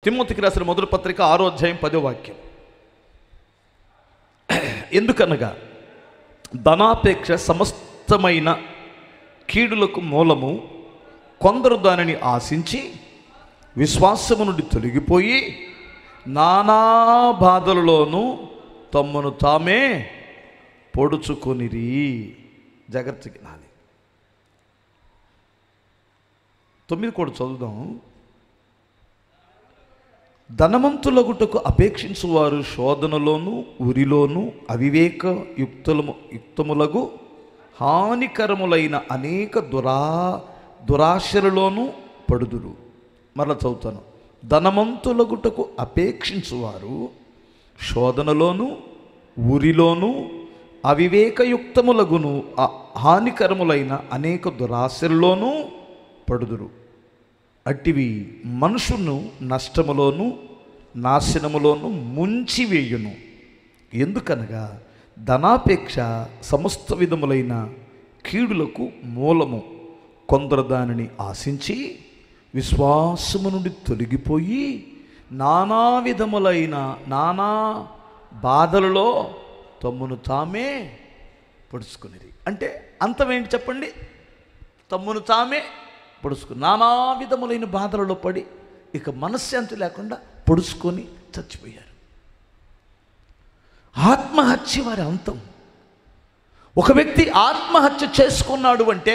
తిమోతికి రాసిన మొదటి పత్రిక 6వ అధ్యాయం 10వ వాక్యం. ఎందుకనగా ధనాపేక్ష సమస్తమైన కీడులకు మూలము, కొందరు దానిని ఆశించి విశ్వాసము నుండి తొలగిపోయి నానా బాధలలోనూ తమ్మును తామే పొడుచుకొనిరి. జాగ్రత్తగా నాది 9 కూడా చదువుదాం. ధనవంతులగుటకు అపేక్షించువారు శోధనలోను ఉరిలోను అవివేక యుక్తములగు హానికరములైన అనేక దురాశలలోనూ పడుదురు. మరలా చదువుతాను. ధనవంతులగుటకు అపేక్షించువారు శోధనలోను ఉరిలోను అవివేకయుక్తములగును హానికరములైన అనేక దురాశల్లోనూ పడుదురు. అట్టివి మనుషును నష్టములోను నాశనములోను ముంచివేయును. ఎందుకనగా ధనాపేక్ష సమస్త విధములైన కీడులకు మూలము, కొందరు దానిని ఆశించి విశ్వాసము నుండి తొలగిపోయి నానా విధములైన నానా బాధలలో తమ్మును తామే పొడుచుకునేది. అంటే అంతమేంటి చెప్పండి? తమ్మును తామే పొడుచుకుని నానా విధములైన బాధలలో పడి ఇక మనశ్శాంతి లేకుండా పొడుచుకొని చచ్చిపోయారు. ఆత్మహత్య వారి అంతం. ఒక వ్యక్తి ఆత్మహత్య చేసుకున్నాడు అంటే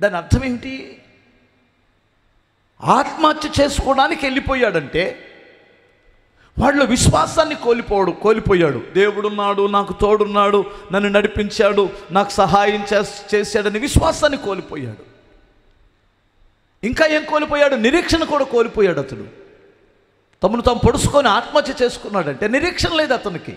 దాని అర్థం ఏమిటి? ఆత్మహత్య చేసుకోవడానికి వెళ్ళిపోయాడంటే వాళ్ళ విశ్వాసాన్ని కోల్పోయాడు. దేవుడున్నాడు, నాకు తోడున్నాడు, నన్ను నడిపించాడు, నాకు సహాయం చేశాడని విశ్వాసాన్ని కోల్పోయాడు. ఇంకా ఏం కోల్పోయాడు? నిరీక్షణ కూడా కోల్పోయాడు. అతడు తమను తాము పొడుచుకొని ఆత్మహత్య చేసుకున్నాడంటే నిరీక్షణ లేదు అతనికి.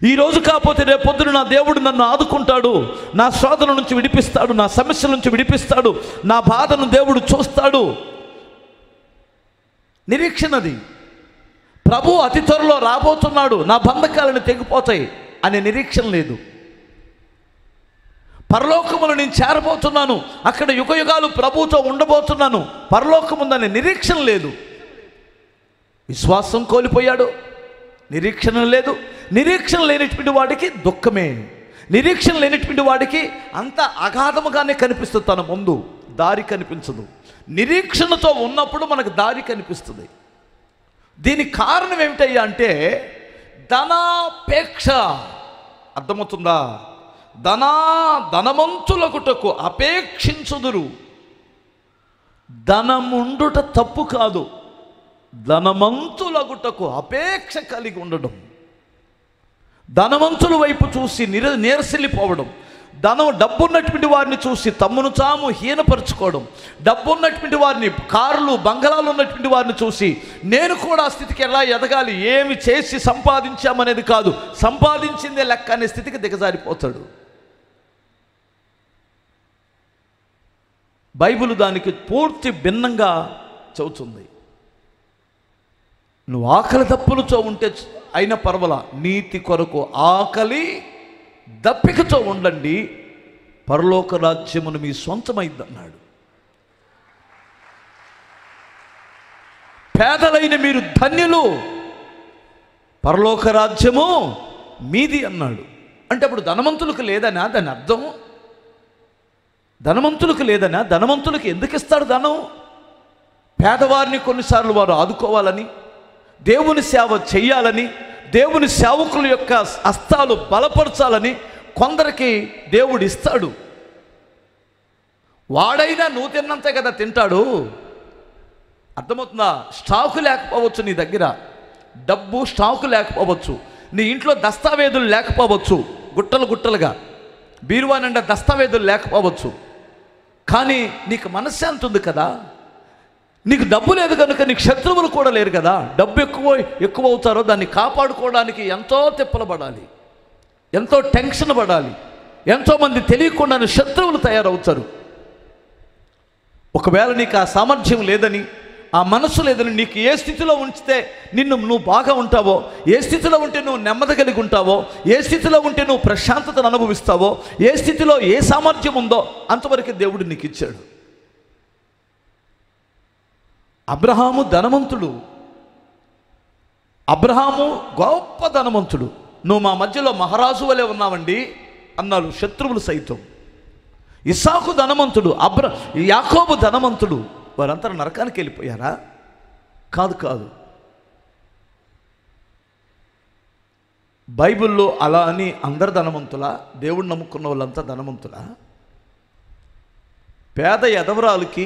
ఈరోజు కాకపోతే రేపు పొద్దున నా దేవుడు నన్ను ఆదుకుంటాడు, నా శోధన నుంచి విడిపిస్తాడు, నా సమస్యల నుంచి విడిపిస్తాడు, నా బాధను దేవుడు చూస్తాడు. నిరీక్షణది. ప్రభు అతి త్వరలో రాబోతున్నాడు, నా బంధకాలను తెగిపోతాయి అనే నిరీక్షణ లేదు. పరలోకమును నేను చేరబోతున్నాను, అక్కడ యుగయుగాలు ప్రభుతో ఉండబోతున్నాను, పరలోకముందనే నిరీక్షణ లేదు. విశ్వాసం కోల్పోయాడు, నిరీక్షణ లేదు. నిరీక్షణ లేనటువంటి వాడికి దుఃఖమే. నిరీక్షణ లేనటువంటి వాడికి అంత అగాధముగానే కనిపిస్తుంది, తన ముందు దారి కనిపించదు. నిరీక్షణతో ఉన్నప్పుడు మనకు దారి కనిపిస్తుంది. దీనికి కారణం ఏమిటయ్యా అంటే ధనాపేక్ష. అర్థమవుతుందా? ధనవంతులగుటకు అపేక్షించుదురు. ధనముండుట తప్పు కాదు, ధనవంతులగుటకు అపేక్ష కలిగి ఉండడం, ధనవంతుల వైపు చూసి నీరసిల్లిపోవడం, డబ్బున్నటువంటి వారిని చూసి తమ్మును తాము హీనపరుచుకోవడం, డబ్బున్నటువంటి వారిని, కార్లు బంగళాలు ఉన్నటువంటి వారిని చూసి నేను కూడా ఆ స్థితికి ఎలా ఎదగాలి, ఏమి చేసి సంపాదించామనేది కాదు, సంపాదించిందే లెక్క అనే స్థితికి దిగజారిపోతాడు. బైబిల్ దానికి పూర్తి భిన్నంగా చెబుతుంది. నువ్వు ఆకలి దప్పులతో ఉంటే అయినా పర్వాలా, నీతి కొరకు ఆకలి దప్పికతో ఉండండి, పరలోక రాజ్యమును మీ సొంతమైందన్నాడు. పేదలైన మీరు ధన్యులు, పరలోక రాజ్యము మీది అన్నాడు. అంటే అప్పుడు ధనవంతులకు లేదనా దాని అర్థం? ధనవంతులకు లేదనా? ధనవంతులకు ఎందుకు ఇస్తాడు ధనం? పేదవారిని కొన్నిసార్లు వారు ఆదుకోవాలని, దేవుని సేవ చెయ్యాలని, దేవుని సేవకుల యొక్క హస్తాలు బలపరచాలని కొందరికి దేవుడు ఇస్తాడు. వాడైనా నువ్వు తిన్నంతే కదా తింటాడు. అర్థమవుతుందా? స్టాకు లేకపోవచ్చు, నీ దగ్గర డబ్బు స్టాకు లేకపోవచ్చు, నీ ఇంట్లో దస్తావేజులు లేకపోవచ్చు, గుట్టలుగా బీరువా నిండా దస్తావేజులు లేకపోవచ్చు, కానీ నీకు మనశ్శాంతి ఉంది కదా. నీకు డబ్బు లేదు కనుక నీకు శత్రువులు కూడా లేరు కదా. డబ్బు ఎక్కువ అవుతారో దాన్ని కాపాడుకోవడానికి ఎంతో తిప్పలు పడాలి, ఎంతో టెన్షన్ పడాలి, ఎంతోమంది తెలియకుండానే శత్రువులు తయారవుతారు. ఒకవేళ నీకు ఆ సామర్థ్యం లేదని, ఆ మనసు లేదని, నీకు ఏ స్థితిలో ఉంచితే నువ్వు బాగా ఉంటావో, ఏ స్థితిలో ఉంటే నువ్వు నెమ్మది కలిగి ఉంటావో, ఏ స్థితిలో ఉంటే నువ్వు ప్రశాంతతను అనుభవిస్తావో, ఏ స్థితిలో ఏ సామర్థ్యం ఉందో అంతవరకు దేవుడు నీకు ఇచ్చాడు. అబ్రహాము ధనవంతుడు, అబ్రహాము గొప్ప ధనవంతుడు. నువ్వు మా మధ్యలో మహారాజు వలె ఉన్నావండి అన్నారు శత్రువులు సైతం. ఇస్సాకు ధనవంతుడు, యాకోబు ధనవంతుడు. వారంతా నరకానికి వెళ్ళిపోయారా? కాదు కాదు. బైబిల్లో అలా అని అందరు ధనవంతులా? దేవుడు నమ్ముకున్న వాళ్ళంతా ధనవంతులా? పేద ఎదవరాలకి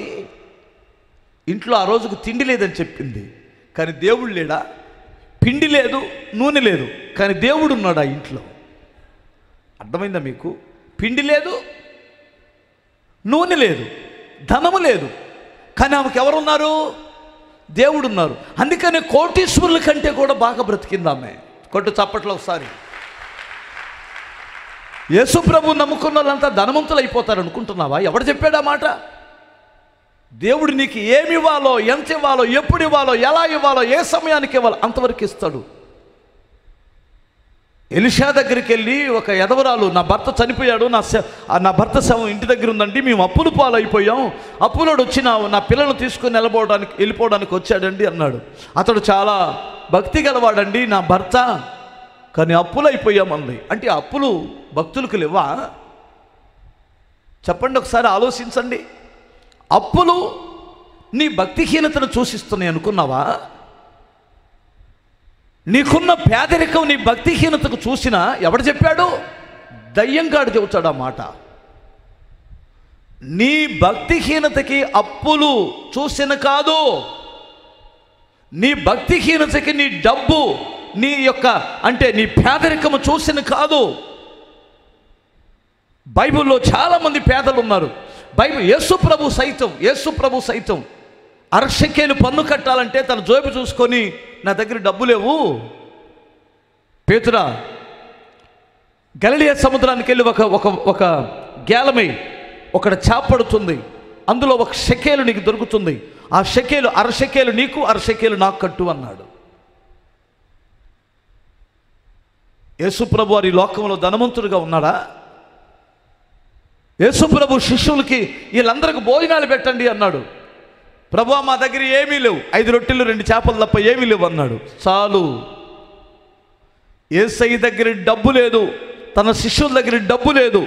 ఇంట్లో ఆ రోజుకు తిండి లేదని చెప్పింది, కానీ దేవుడు లేడా? పిండి లేదు, నూనె లేదు, కానీ దేవుడు ఉన్నాడు ఆ ఇంట్లో. అర్థమైందా మీకు? పిండి లేదు, నూనె లేదు, ధనము లేదు, కానీ ఆమెకు ఎవరున్నారు? దేవుడు ఉన్నారు. అందుకనే కోటీశ్వరుల కంటే కూడా బాగా బ్రతికింది ఆమె. కొట్టు చప్పట్లో ఒకసారి. యేసు ప్రభు నమ్ముకున్న వాళ్ళంతా ధనవంతులు అయిపోతారు అనుకుంటున్నావా? ఎవడు చెప్పాడు ఆ మాట? దేవుడు నీకు ఏమి ఇవ్వాలో, ఎంత ఇవ్వాలో, ఎప్పుడు ఇవ్వాలో, ఎలా ఇవ్వాలో, ఏ సమయానికి ఇవ్వాలో అంతవరకు ఇస్తాడు. ఎలీషా దగ్గరికి వెళ్ళి ఒక ఎదవరాలు, నా భర్త చనిపోయాడు, నా భర్త శవం ఇంటి దగ్గర ఉందండి, మేము అప్పులు పాలైపోయాం, అప్పులోడు వచ్చి నా పిల్లలను తీసుకుని వెళ్ళిపోవడానికి వచ్చాడండి అన్నాడు. అతడు చాలా భక్తి గలవాడండి నా భర్త, కానీ అప్పులు అయిపోయామంది. అంటే అప్పులు భక్తులకు లేవా? చెప్పండి, ఒకసారి ఆలోచించండి. అప్పులు నీ భక్తిహీనతను సూచిస్తున్నాయి అనుకున్నావా? నీకున్న పేదరికం నీ భక్తిహీనతకు చూసినా ఎవడు చెప్పాడు? దయ్యంగాడు చెబుతాడు ఆ మాట. నీ భక్తిహీనతకి అప్పులు చూసిన కాదు, నీ భక్తిహీనతకి నీ డబ్బు, నీ యొక్క అంటే నీ పేదరికము చూసిన కాదు. బైబిల్లో చాలామంది పేదలు ఉన్నారు. యేసు ప్రభు సైతం అరశకేలు పన్ను కట్టాలంటే తన జోబు చూసుకొని నా దగ్గర డబ్బు లేవు, పేతురా గలిలయ సముద్రానికి వెళ్ళి ఒక గేలమై ఒకటి చేపడుతుంది, అందులో ఒక షెకేలు నీకు దొరుకుతుంది, ఆ షెకేలు అరశకేలు నీకు, అరశకేలు నాకు కట్టు అన్నాడు. యేసు ప్రభు వారి లోకంలో ధనవంతుడిగా ఉన్నాడా? యేసు ప్రభు శిష్యులకి వీళ్ళందరికీ భోజనాలు పెట్టండి అన్నాడు. ప్రభువా మా దగ్గర ఏమీ లేవు, 5 రొట్టెలు 2 చేపలు తప్ప ఏమీ లేవు అన్నాడు. చాలు. యేసయ్య దగ్గర డబ్బు లేదు, తన శిష్యుల దగ్గర డబ్బు లేదు,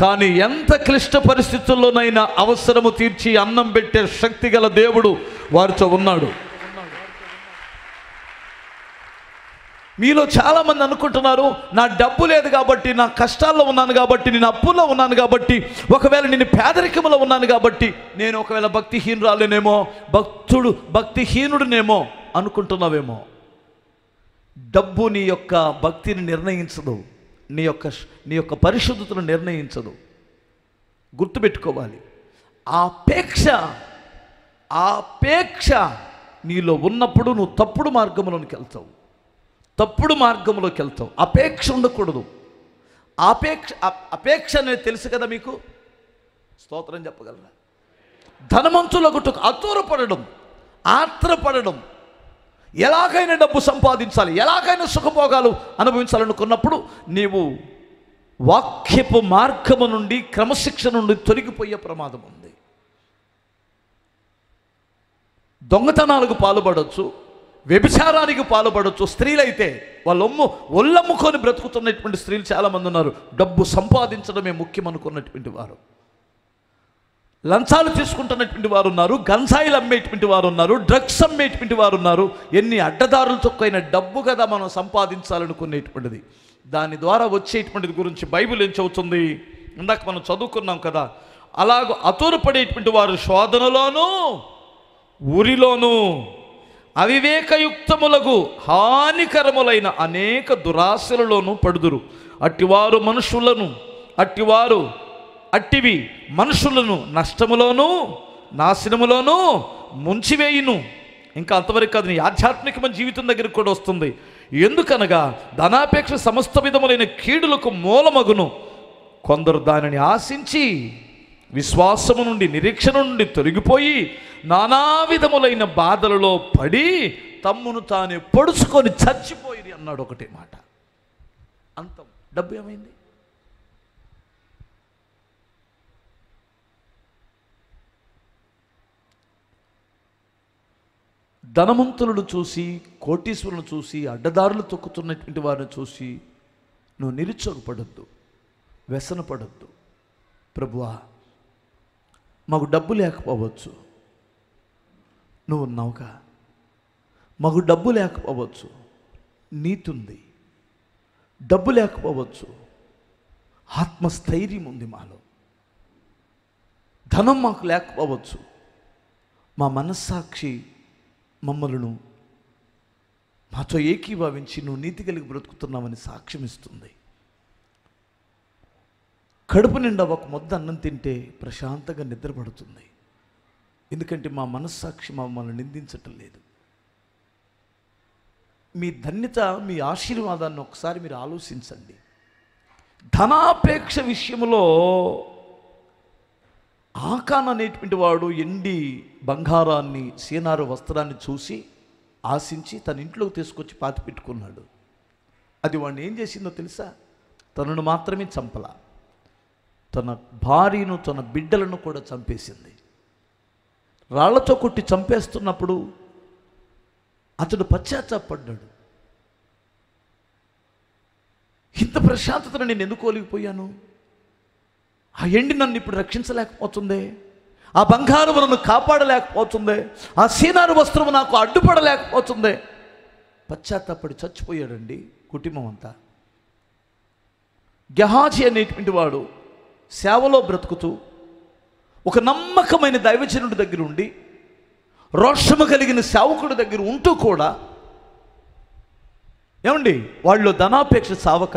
కానీ ఎంత క్లిష్ట పరిస్థితుల్లోనైనా అవసరము తీర్చి అన్నం పెట్టే శక్తి గల దేవుడు వారితో ఉన్నాడు. మీలో చాలామంది అనుకుంటున్నారు, నా డబ్బు లేదు కాబట్టి, నా కష్టాల్లో ఉన్నాను కాబట్టి, నేను అప్పుల్లో ఉన్నాను కాబట్టి, ఒకవేళ నేను పేదరికంలో ఉన్నాను కాబట్టి నేను ఒకవేళ భక్తిహీనురాలేనేమో, భక్తిహీనుడునేమో అనుకుంటున్నావేమో. డబ్బు నీ యొక్క భక్తిని నిర్ణయించదు, నీ యొక్క పరిశుద్ధతను నిర్ణయించదు. గుర్తుపెట్టుకోవాలి. ఆ అపేక్ష నీలో ఉన్నప్పుడు నువ్వు తప్పుడు మార్గంలోకి వెళ్తావు. అపేక్ష ఉండకూడదు. అపేక్ష అనేది తెలుసు కదా మీకు? స్తోత్రం చెప్పగలరా? ధనవంతులగుటకు ఆత్రపడడం, ఎలాగైనా డబ్బు సంపాదించాలి, ఎలాగైనా సుఖభోగాలు అనుభవించాలనుకున్నప్పుడు నీవు వాక్యపు మార్గము నుండి, క్రమశిక్షణ నుండి తొలగిపోయే ప్రమాదం ఉంది. దొంగతనాలకు పాల్పడవచ్చు, వ్యభిచారానికి పాల్పడవచ్చు. స్త్రీలైతే ఒళ్ళమ్ముకొని బ్రతుకుతున్నటువంటి స్త్రీలు చాలామంది ఉన్నారు. డబ్బు సంపాదించడమే ముఖ్యం అనుకున్నటువంటి వారు, లంచాలు తీసుకుంటున్నటువంటి వారు ఉన్నారు, గంజాయిలు అమ్మేటువంటి వారు ఉన్నారు, డ్రగ్స్ అమ్మేటువంటి వారు ఉన్నారు. ఎన్ని అడ్డదారులు చొక్కైన డబ్బు కదా మనం సంపాదించాలనుకునేటువంటిది. దాని ద్వారా వచ్చేటువంటిది గురించి బైబిల్ ఏం చెబుతుంది? ఇందాక మనం చదువుకున్నాం కదా, అలాగ అతూరపడేటువంటి వారు శోధనలోనూ ఊరిలోనూ అవివేకయుక్తములకు హానికరములైన అనేక దురాశలలోనూ పడుదురు. అట్టివి మనుషులను నష్టములోనూ నాశనములోనూ ముంచివేయును. ఇంకా అంతవరకు కాదు, నీ ఆధ్యాత్మికమైన జీవితం దగ్గరికి కూడా వస్తుంది. ఎందుకనగా ధనాపేక్ష సమస్త విధములైన కీడులకు మూలమగును. కొందరు దానిని ఆశించి విశ్వాసము నుండి, నిరీక్షణ నుండి తొలగిపోయి నానా విధములైన బాధలలో పడి తమ్మును తానే పొడుచుకొని చచ్చిపోయి అన్నాడు. ఒకటే మాట, అంతం. డబ్బు ఏమైంది? ధనవంతులను చూసి, కోటీశ్వరులను చూసి, అడ్డదారులు తొక్కుతున్నటువంటి వారిని చూసి నువ్వు నిరుత్సాహపడొద్దు, వ్యసనపడొద్దు. ప్రభువా, మాకు డబ్బు లేకపోవచ్చు, నువ్వు ఉన్నావుగా. మాకు డబ్బు లేకపోవచ్చు, నీతి ఉంది. డబ్బు లేకపోవచ్చు, ఆత్మస్థైర్యం ఉంది మాలో. ధనం మాకు లేకపోవచ్చు, మా మనస్సాక్షి మమ్మలను మాతో ఏకీభవించి నువ్వు నీతి కలిగి బ్రతుకుతున్నావని సాక్ష్యం ఇస్తుంది. కడుపు నిండా ఒక ముద్ద అన్నం తింటే ప్రశాంతంగా నిద్రపడుతుంది. ఎందుకంటే మా మనస్సాక్షి మమ్మల్ని నిందించటం లేదు. మీ ధన్యత, మీ ఆశీర్వాదాన్ని ఒకసారి మీరు ఆలోచించండి. ధనాపేక్ష విషయంలో ఆకాన్ అనేటువంటి వాడు ఎండి బంగారాన్ని, సీనారు వస్త్రాన్ని చూసి ఆశించి తన ఇంట్లోకి తీసుకొచ్చి పాతి పెట్టుకున్నాడు. అది వాడిని ఏం చేసిందో తెలుసా? తనను మాత్రమే చంపలా, తన భార్యను, తన బిడ్డలను కూడా చంపేసింది. రాళ్లతో కొట్టి చంపేస్తున్నప్పుడు అతడు పశ్చాత్తాపడ్డాడు. ఇంత ప్రశాంతతను నేను ఎందుకు కోల్పోయాను? ఆ ఎండి నన్ను ఇప్పుడు రక్షించలేకపోతుందే, ఆ బంగారం నన్ను కాపాడలేకపోతుందే, ఆ సీనారు వస్త్రము నాకు అడ్డుపడలేకపోతుందే. పశ్చాత్తాపడి చచ్చిపోయాడండి కుటుంబం అంతా. గెహాజీ అనేటువంటి వాడు సేవలో బ్రతుకుతూ ఒక నమ్మకమైన దైవజనుడి దగ్గర ఉండి, రోషము కలిగిన సేవకుడి దగ్గర ఉంటూ కూడా ఏమండి వాళ్ళు ధనాపేక్ష సావక,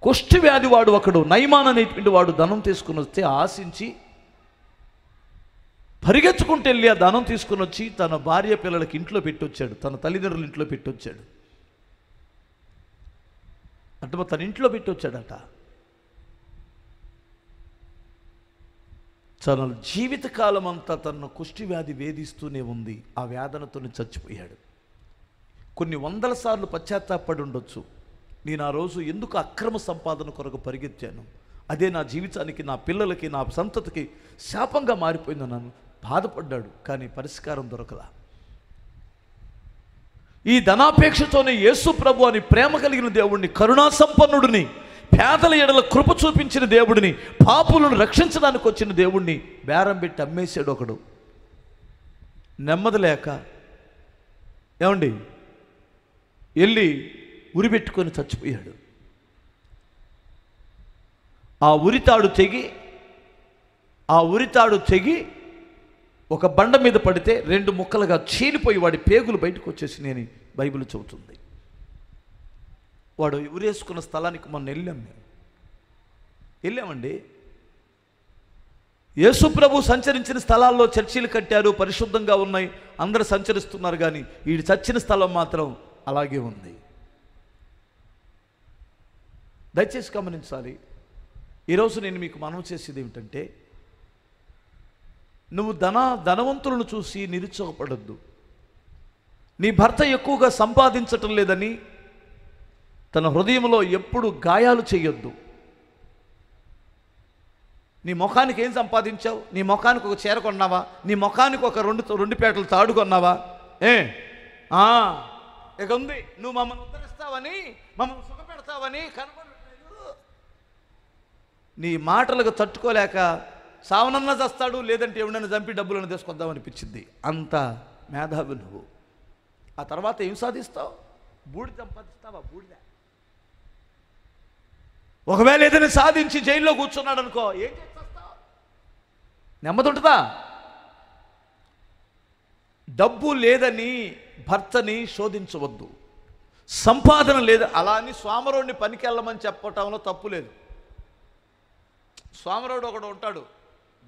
కుష్టి వ్యాధి వాడు ఒకడు, నయమాన్ అనేటువంటి వాడు ధనం తీసుకుని వస్తే ఆశించి పరిగెత్తుకుంటూ వెళ్ళి ఆ ధనం తీసుకుని వచ్చి తన భార్య పిల్లలకి ఇంట్లో పెట్టొచ్చాడు, తన తల్లిదండ్రుల ఇంట్లో పెట్టొచ్చాడు. అంటే తన ఇంట్లో పెట్టొచ్చాడట. తన జీవితకాలం అంతా తన కుష్టి వ్యాధి వేధిస్తూనే ఉంది. ఆ వేదనతోనే చచ్చిపోయాడు. కొన్ని వందల సార్లు పశ్చాత్తాపడి ఉండొచ్చు. నేను ఆ రోజు ఎందుకు అక్రమ సంపాదన కొరకు పరిగెత్తాను, అదే నా జీవితానికి, నా పిల్లలకి, నా సంతతికి శాపంగా మారిపోయిందన్నాను. బాధపడ్డాడు, కానీ పరిష్కారం దొరకలా. ఈ ధనాపేక్షతోనే యేసు ప్రభు అని ప్రేమ కలిగిన దేవుడిని, కరుణా సంపన్నుడిని, పేదల ఎడల కృప చూపించిన దేవుడిని, పాపులను రక్షించడానికి వచ్చిన దేవుడిని బేరం పెట్టి అమ్మేశాడు ఒకడు. నెమ్మది లేక ఏమండి వెళ్ళి ఉరి పెట్టుకొని చచ్చిపోయాడు. ఆ ఉరితాడు తెగి ఒక బండ మీద పడితే 2 ముక్కలుగా చీలిపోయి వాడి పేగులు బయటకు వచ్చేసి నేను బైబిల్ చెబుతుంది. వాడు ఉరేసుకున్న స్థలానికి మొన్న వెళ్ళామండి. యేసు ప్రభు సంచరించిన స్థలాల్లో చర్చిలు కట్టారు, పరిశుద్ధంగా ఉన్నాయి, అందరూ సంచరిస్తున్నారు. కానీ వీడు చచ్చిన స్థలం మాత్రం అలాగే ఉంది. దయచేసి గమనించాలి. ఈరోజు నేను మీకు మనవి చేసేది ఏమిటంటే, నువ్వు ధనవంతులను చూసి నిరుత్సాహపడొద్దు. నీ భర్త ఎక్కువగా సంపాదించటం లేదని తన హృదయంలో ఎప్పుడు గాయాలు చేయొద్దు. నీ ముఖానికి ఏం సంపాదించావు? నీ ముఖానికి ఒక చీర కొన్నావా? నీ ముఖానికి ఒక రెండు పేటలు తాడు కొన్నావా? ఇక ఉంది, నువ్వు మమ్మల్ని ఉద్ధరిస్తావని, మమ్మల్ని సుఖపెడతావని కనపడలేదు. నీ మాటలకు తట్టుకోలేక సావనన్నా చస్తాడు, లేదంటే ఎవడన్నా చంపి డబ్బులను తీసుకొద్దామనిపించింది. అంత మేధావి నువ్వు. ఆ తర్వాత ఏం సాధిస్తావు? బూడిద సంపాదిస్తావా? బూడిద. ఒకవేళ ఏదైనా సాధించి జైల్లో కూర్చున్నాడు అనుకో, ఏం చేస్తావు? నెమ్మది ఉంటుందా? డబ్బు లేదని భర్తని శోధించవద్దు. సంపాదన లేదు అలా అని స్వామరోడిని పనికి వెళ్ళమని చెప్పటంలో తప్పు లేదు. స్వామరోడు ఒకడు ఉంటాడు,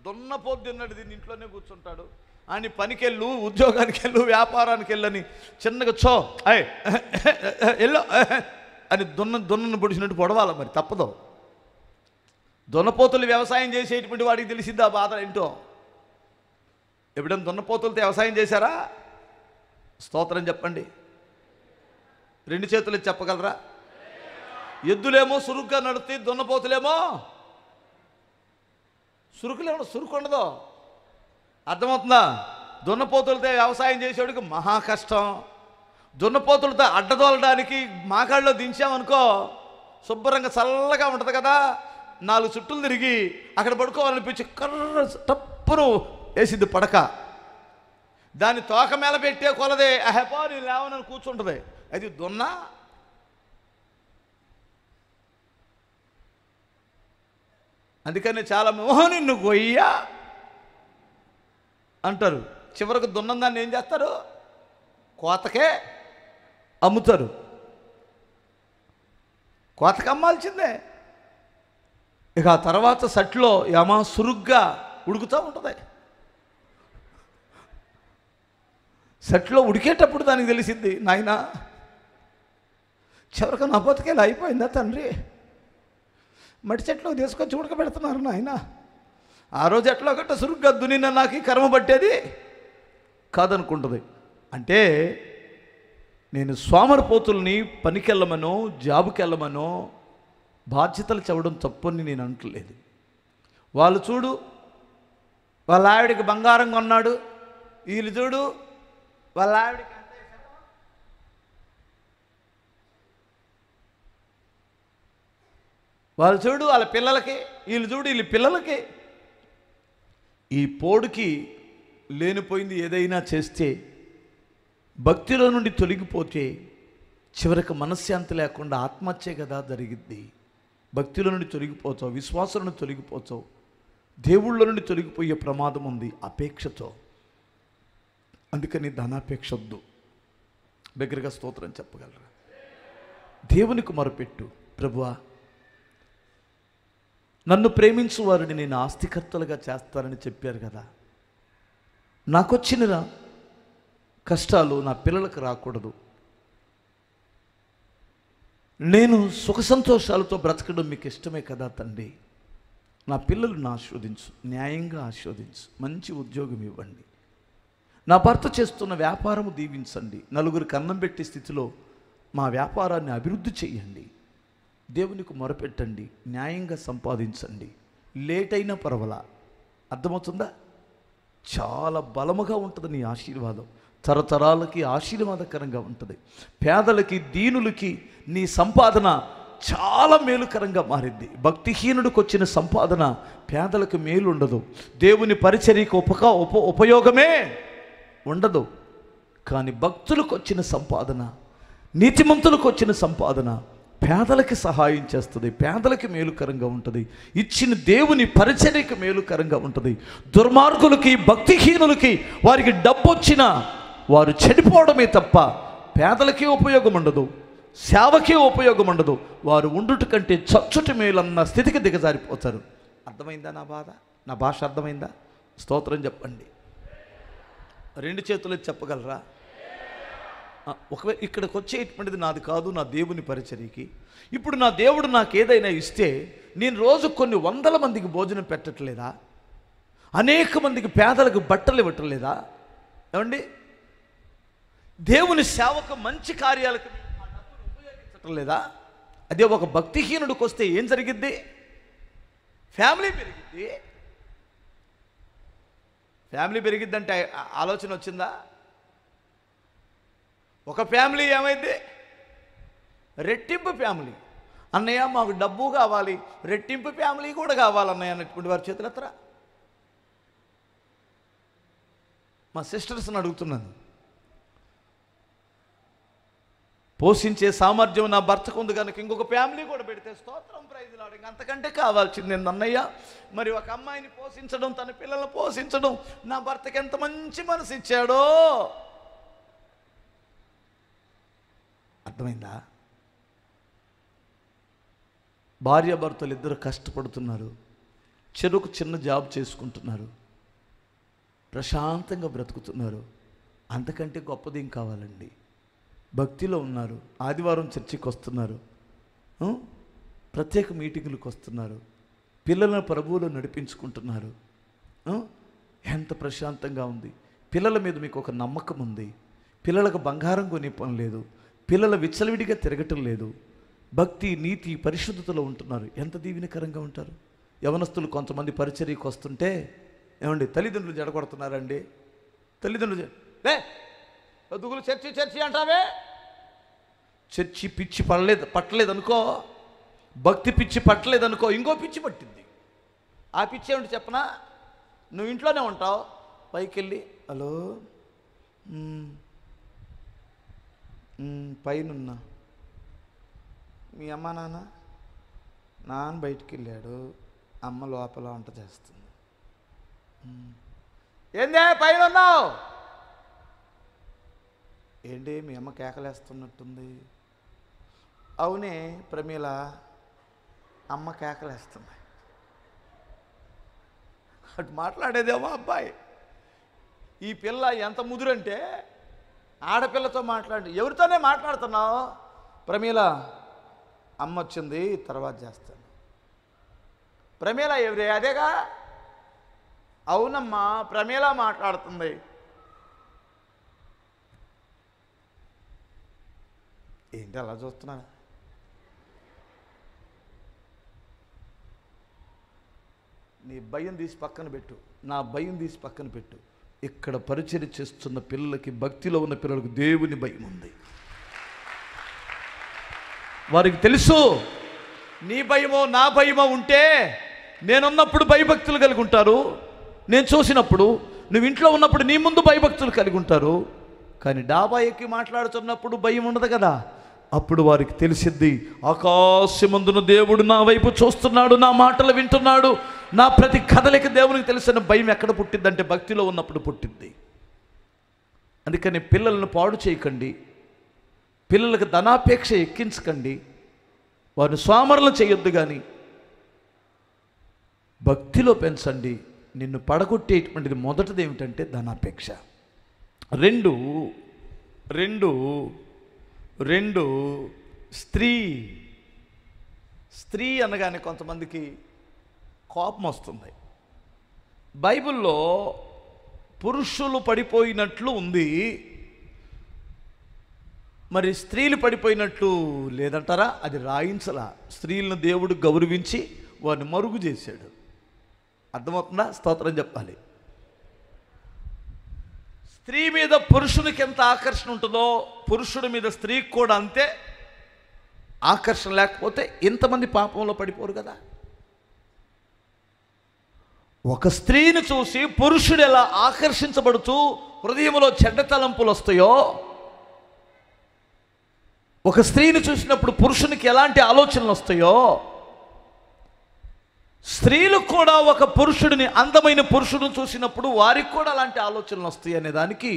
దున్నపోద్దున్నాడు, దీన్ని ఇంట్లోనే కూర్చుంటాడు. అని పనికెళ్ళు, ఉద్యోగానికి వెళ్ళు, వ్యాపారానికి వెళ్ళని చిన్నగా ఎల్లో అని దున్నను పొడిచినట్టు పొడవాలి. మరి తప్పదు. దున్నపోతులు వ్యవసాయం చేసేటువంటి వాడికి తెలిసింది ఆ బాధ ఏంటో. ఎప్పుడైనా దున్నపోతులతో వ్యవసాయం చేశారా? స్తోత్రం చెప్పండి. 2 చేతులు చెప్పగలరా? ఎద్దులేమో సురుగ్గా నడుస్తాయి, దున్నపోతులేమో సురుకు ఉండదు. అర్థమవుతుందా? దున్నపోతులతో వ్యవసాయం చేసేవాడికి మహా కష్టం. దున్నపోతులతో అడ్డదోలడానికి మాకాళ్ళలో దించామనుకో శుభ్రంగా చల్లగా ఉంటుంది కదా, 4 చుట్టులు తిరిగి అక్కడ పడుకోవాలనిపించి కర్ర టప్పును వేసిద్ది పడక. దాన్ని తోక మేల పెట్టే కొలదే అహపో నేను లేవనని కూర్చుంటుంది. అది దున్నా. అందుకని చాలా నిన్ను గొయ్యా అంటారు. చివరికి దున్నం దాన్ని ఏం చేస్తారు? కోతకే అమ్ముతారు. కోతకు అమ్మాల్సిందే. ఇక ఆ తర్వాత సట్లో యమా సురుగ్గా ఉడుకుతూ ఉంటుంది. సట్లో ఉడికేటప్పుడు దానికి తెలిసింది, నాయనా చివరికి నా బతికేలా అయిపోయిందా తండ్రి, మట్టి చెట్లు తీసుకొచ్చి ఉడకబెడుతున్నారు నాయన. ఆ రోజు ఎట్లా గట్ట సురుగ్గా దునిన నాకు ఈ కర్మ పట్టేది కాదనుకుంటుంది. అంటే నేను సోమరిపోతుల్ని పనికెళ్ళమనో జాబుకెళ్ళమనో బాధ్యతలు చెప్పడం తప్పని నేను అంటలేదు. వాళ్ళు చూడు వాళ్ళ ఆవిడికి బంగారం కొన్నాడు, వీళ్ళు చూడు వాళ్ళ ఆవిడికి వాళ్ళు చూడు వాళ్ళ పిల్లలకి, వీళ్ళు చూడు వీళ్ళ పిల్లలకి. ఈ పోడుకి లేనిపోయింది ఏదైనా చేస్తే, భక్తిలో నుండి తొలగిపోతే చివరికి మనశ్శాంతి లేకుండా ఆత్మహత్య కదా జరిగిద్ది. భక్తిలో నుండి తొలగిపోతావు, విశ్వాసం నుండి తొలగిపోతావు, దేవుళ్ళ నుండి తొలగిపోయే ప్రమాదం ఉంది అపేక్షతో. అందుకని ధనాపేక్ష వద్దు. దగ్గరగా స్తోత్రం చెప్పగలరా? దేవునికి మొరపెట్టు, ప్రభువా నన్ను ప్రేమించు వారిని నేను ఆస్తికర్తలుగా చేస్తానని చెప్పారు కదా, నాకొచ్చిన కష్టాలు నా పిల్లలకు రాకూడదు, నేను సుఖ సంతోషాలతో బ్రతకడం మీకు ఇష్టమే కదా తండ్రి, నా పిల్లలను ఆశీర్వదించు, న్యాయంగా ఆశీర్వదించు, మంచి ఉద్యోగం ఇవ్వండి, నా భర్త చేస్తున్న వ్యాపారము దీవించండి, నలుగురికి అన్నం పెట్టే స్థితిలో మా వ్యాపారాన్ని అభివృద్ధి చేయండి, దేవునికి మొరపెట్టండి, న్యాయంగా సంపాదించండి, లేట్ అయినా పర్వాలా. అర్థమవుతుందా? చాలా బలముగా ఉంటుంది నీ ఆశీర్వాదం, తరతరాలకి ఆశీర్వాదకరంగా ఉంటుంది. పేదలకి దీనులకి నీ సంపాదన చాలా మేలుకరంగా మారింది. భక్తిహీనుడికి వచ్చిన సంపాదన పేదలకు మేలు ఉండదు, దేవుని పరిచర్యకు ఉపయోగమే ఉండదు. కానీ భక్తులకు వచ్చిన సంపాదన, నీతిమంతులకు వచ్చిన సంపాదన పేదలకి సహాయం చేస్తుంది, పేదలకి మేలుకరంగా ఉంటుంది, ఇచ్చిన దేవుని పరిచర్యకు మేలుకరంగా ఉంటుంది. దుర్మార్గులకి భక్తిహీనులకి వారికి డబ్బు వచ్చినా వారు చెడిపోవడమే తప్ప పేదలకి ఉపయోగం ఉండదు, సేవకి ఉపయోగం ఉండదు. వారు ఉండుట కంటే చచ్చుట మేలన్న స్థితికి దిగజారిపోతారు. అర్థమైందా నా బాధ? నా భాష అర్థమైందా? స్తోత్రం చెప్పండి. 2 చేతులు చెప్పగలరా? ఒకవేళ ఇక్కడికి వచ్చేటువంటిది నాది కాదు, నా దేవుని పరిచర్యకి. ఇప్పుడు నా దేవుడు నాకు ఏదైనా ఇస్తే నేను రోజు కొన్ని 100 మందికి భోజనం పెట్టట్లేదా? అనేక మందికి పేదలకు బట్టలు ఇవ్వట్లేదా? ఏమండి, దేవుని సేవకు మంచి కార్యాలకు ఆ డబ్బులు ఉపయోగించటం లేదా? అదే ఒక భక్తిహీనుడికి వస్తే ఏం జరిగిద్ది? ఫ్యామిలీ పెరిగిద్ది. ఫ్యామిలీ పెరిగిద్దంటే ఆలోచన వచ్చిందా? ఒక ఫ్యామిలీ ఏమైంది? రెట్టింపు ఫ్యామిలీ. అన్నయ్య మాకు డబ్బు కావాలి, రెట్టింపు ఫ్యామిలీ కూడా కావాలన్నయ్య అన్నటువంటి వారి చేతులు ఎత్తరా? మా సిస్టర్స్ని అడుగుతున్నాను, పోషించే సామర్థ్యం నా భర్తకు ఉంది కనుక ఇంకొక ఫ్యామిలీ కూడా పెడితే స్తోత్రం, ప్రైజ్ లార్డ్. ఇంకా అంతకంటే కావాల్సింది నేను అన్నయ్య. మరి ఒక అమ్మాయిని పోషించడం, తన పిల్లలను పోషించడం, నా భర్తకి ఎంత మంచి మనసు ఇచ్చాడో. అర్థమైందా? భార్యాభర్తలు ఇద్దరు కష్టపడుతున్నారు, చెరుకు చిన్న జాబ్ చేసుకుంటున్నారు, ప్రశాంతంగా బ్రతుకుతున్నారు. అంతకంటే గొప్పది ఏం కావాలండి? భక్తిలో ఉన్నారు, ఆదివారం చర్చికి వస్తున్నారు, ప్రత్యేక మీటింగులకు వస్తున్నారు, పిల్లలను ప్రభువులో నడిపించుకుంటున్నారు. ఎంత ప్రశాంతంగా ఉంది. పిల్లల మీద మీకు ఒక నమ్మకం ఉంది, పిల్లలకు బంగారం కొనే పని లేదు, పిల్లల విచ్చలవిడిగా తిరగటం లేదు, భక్తి నీతి పరిశుద్ధతలో ఉంటున్నారు. ఎంత దీవెనకరంగా ఉంటారు. యవనస్తులు కొంతమంది పరిచర్యకు వస్తుంటే ఏమండి తల్లిదండ్రులు జడగొడుతున్నారండి. తల్లిదండ్రులు లే చదువులు చర్చి చర్చి అంటావే. చర్చి పిచ్చి పట్టలేదనుకో, భక్తి పిచ్చి పట్టలేదనుకో, ఇంకో పిచ్చి పట్టింది. ఆ పిచ్చి ఏమిటి చెప్పనా? నువ్వు ఇంట్లోనే ఉంటావు, పైకి వెళ్ళి హలో పైనున్నా మీ అమ్మ నాన్న బయటికి వెళ్ళాడు, అమ్మ లోపల వంట చేస్తుంది. ఏందే పైన ఉన్నావు? ఏంటి మీ అమ్మ కేకలేస్తున్నట్టుంది. అవునే ప్రమీల, అమ్మ కేకలేస్తుంది. అటు మాట్లాడేదేమో అబ్బాయి. ఈ పిల్ల ఎంత ముదురంటే ఆడపిల్లతో ఎవరితోనే మాట్లాడుతున్నావు? ప్రమీల, అమ్మ వచ్చింది, తర్వాత చేస్తాను. ప్రమీల ఎవరే? అదేగా. అవునమ్మా, ప్రమీల మాట్లాడుతుంది. ఏంటి అలా చూస్తున్నా? నీ భయం తీసి పక్కన పెట్టు, నా భయం తీసి పక్కన పెట్టు. ఇక్కడ పరిచర్య చేస్తున్న పిల్లలకి, భక్తిలో ఉన్న పిల్లలకు దేవుని భయం ఉంది. వారికి తెలుసు నీ భయమో నా భయమో ఉంటే నేనున్నప్పుడు భయభక్తులు కలిగి ఉంటారు, నేను చూసినప్పుడు, నువ్వు ఇంట్లో ఉన్నప్పుడు నీ ముందు భయభక్తులు కలిగి ఉంటారు. కానీ డాబా ఎక్కి మాట్లాడుతున్నప్పుడు భయం ఉండదు కదా. అప్పుడు వారికి తెలిసిద్ది, ఆకాశమందున దేవుడు నా వైపు చూస్తున్నాడు, నా మాటలు వింటున్నాడు, నా ప్రతి కదలిక దేవునికి తెలిసిన భయం ఎక్కడ పుట్టిద్దంటే భక్తిలో ఉన్నప్పుడు పుట్టిద్ది. అందుకని పిల్లలను పాడు చేయకండి, పిల్లలకు ధనాపేక్ష ఎక్కించకండి, వారిని స్వామరణ చేయొద్దు, కానీ భక్తిలో పెంచండి. నిన్ను పడగొట్టేటువంటిది మొదటిది ఏమిటంటే ధనాపేక్ష. రెండు రెండు రెండు స్త్రీ అనగానే కొంతమందికి కోపం వస్తుంది. బైబిల్లో పురుషులు పడిపోయినట్లు ఉంది, మరి స్త్రీలు పడిపోయినట్లు లేదంటారా? అది రాయించలా. స్త్రీలను దేవుడు గౌరవించి వారిని మరుగు చేశాడు. అర్థమవుతుందా? స్తోత్రం చెప్పాలి. స్త్రీ మీద పురుషునికి ఎంత ఆకర్షణ ఉంటుందో పురుషుడి మీద స్త్రీకి కూడా అంతే ఆకర్షణ. లేకపోతే ఇంతమంది పాపంలో పడిపోరు కదా. ఒక స్త్రీని చూసి పురుషుడు ఎలా ఆకర్షించబడుతూ హృదయంలో చెడ్డ తలంపులు వస్తాయో, ఒక స్త్రీని చూసినప్పుడు పురుషునికి ఎలాంటి ఆలోచనలు వస్తాయో, స్త్రీలు కూడా ఒక పురుషుడిని, అందమైన పురుషుడిని చూసినప్పుడు వారికి కూడా అలాంటి ఆలోచనలు వస్తాయి అనే దానికి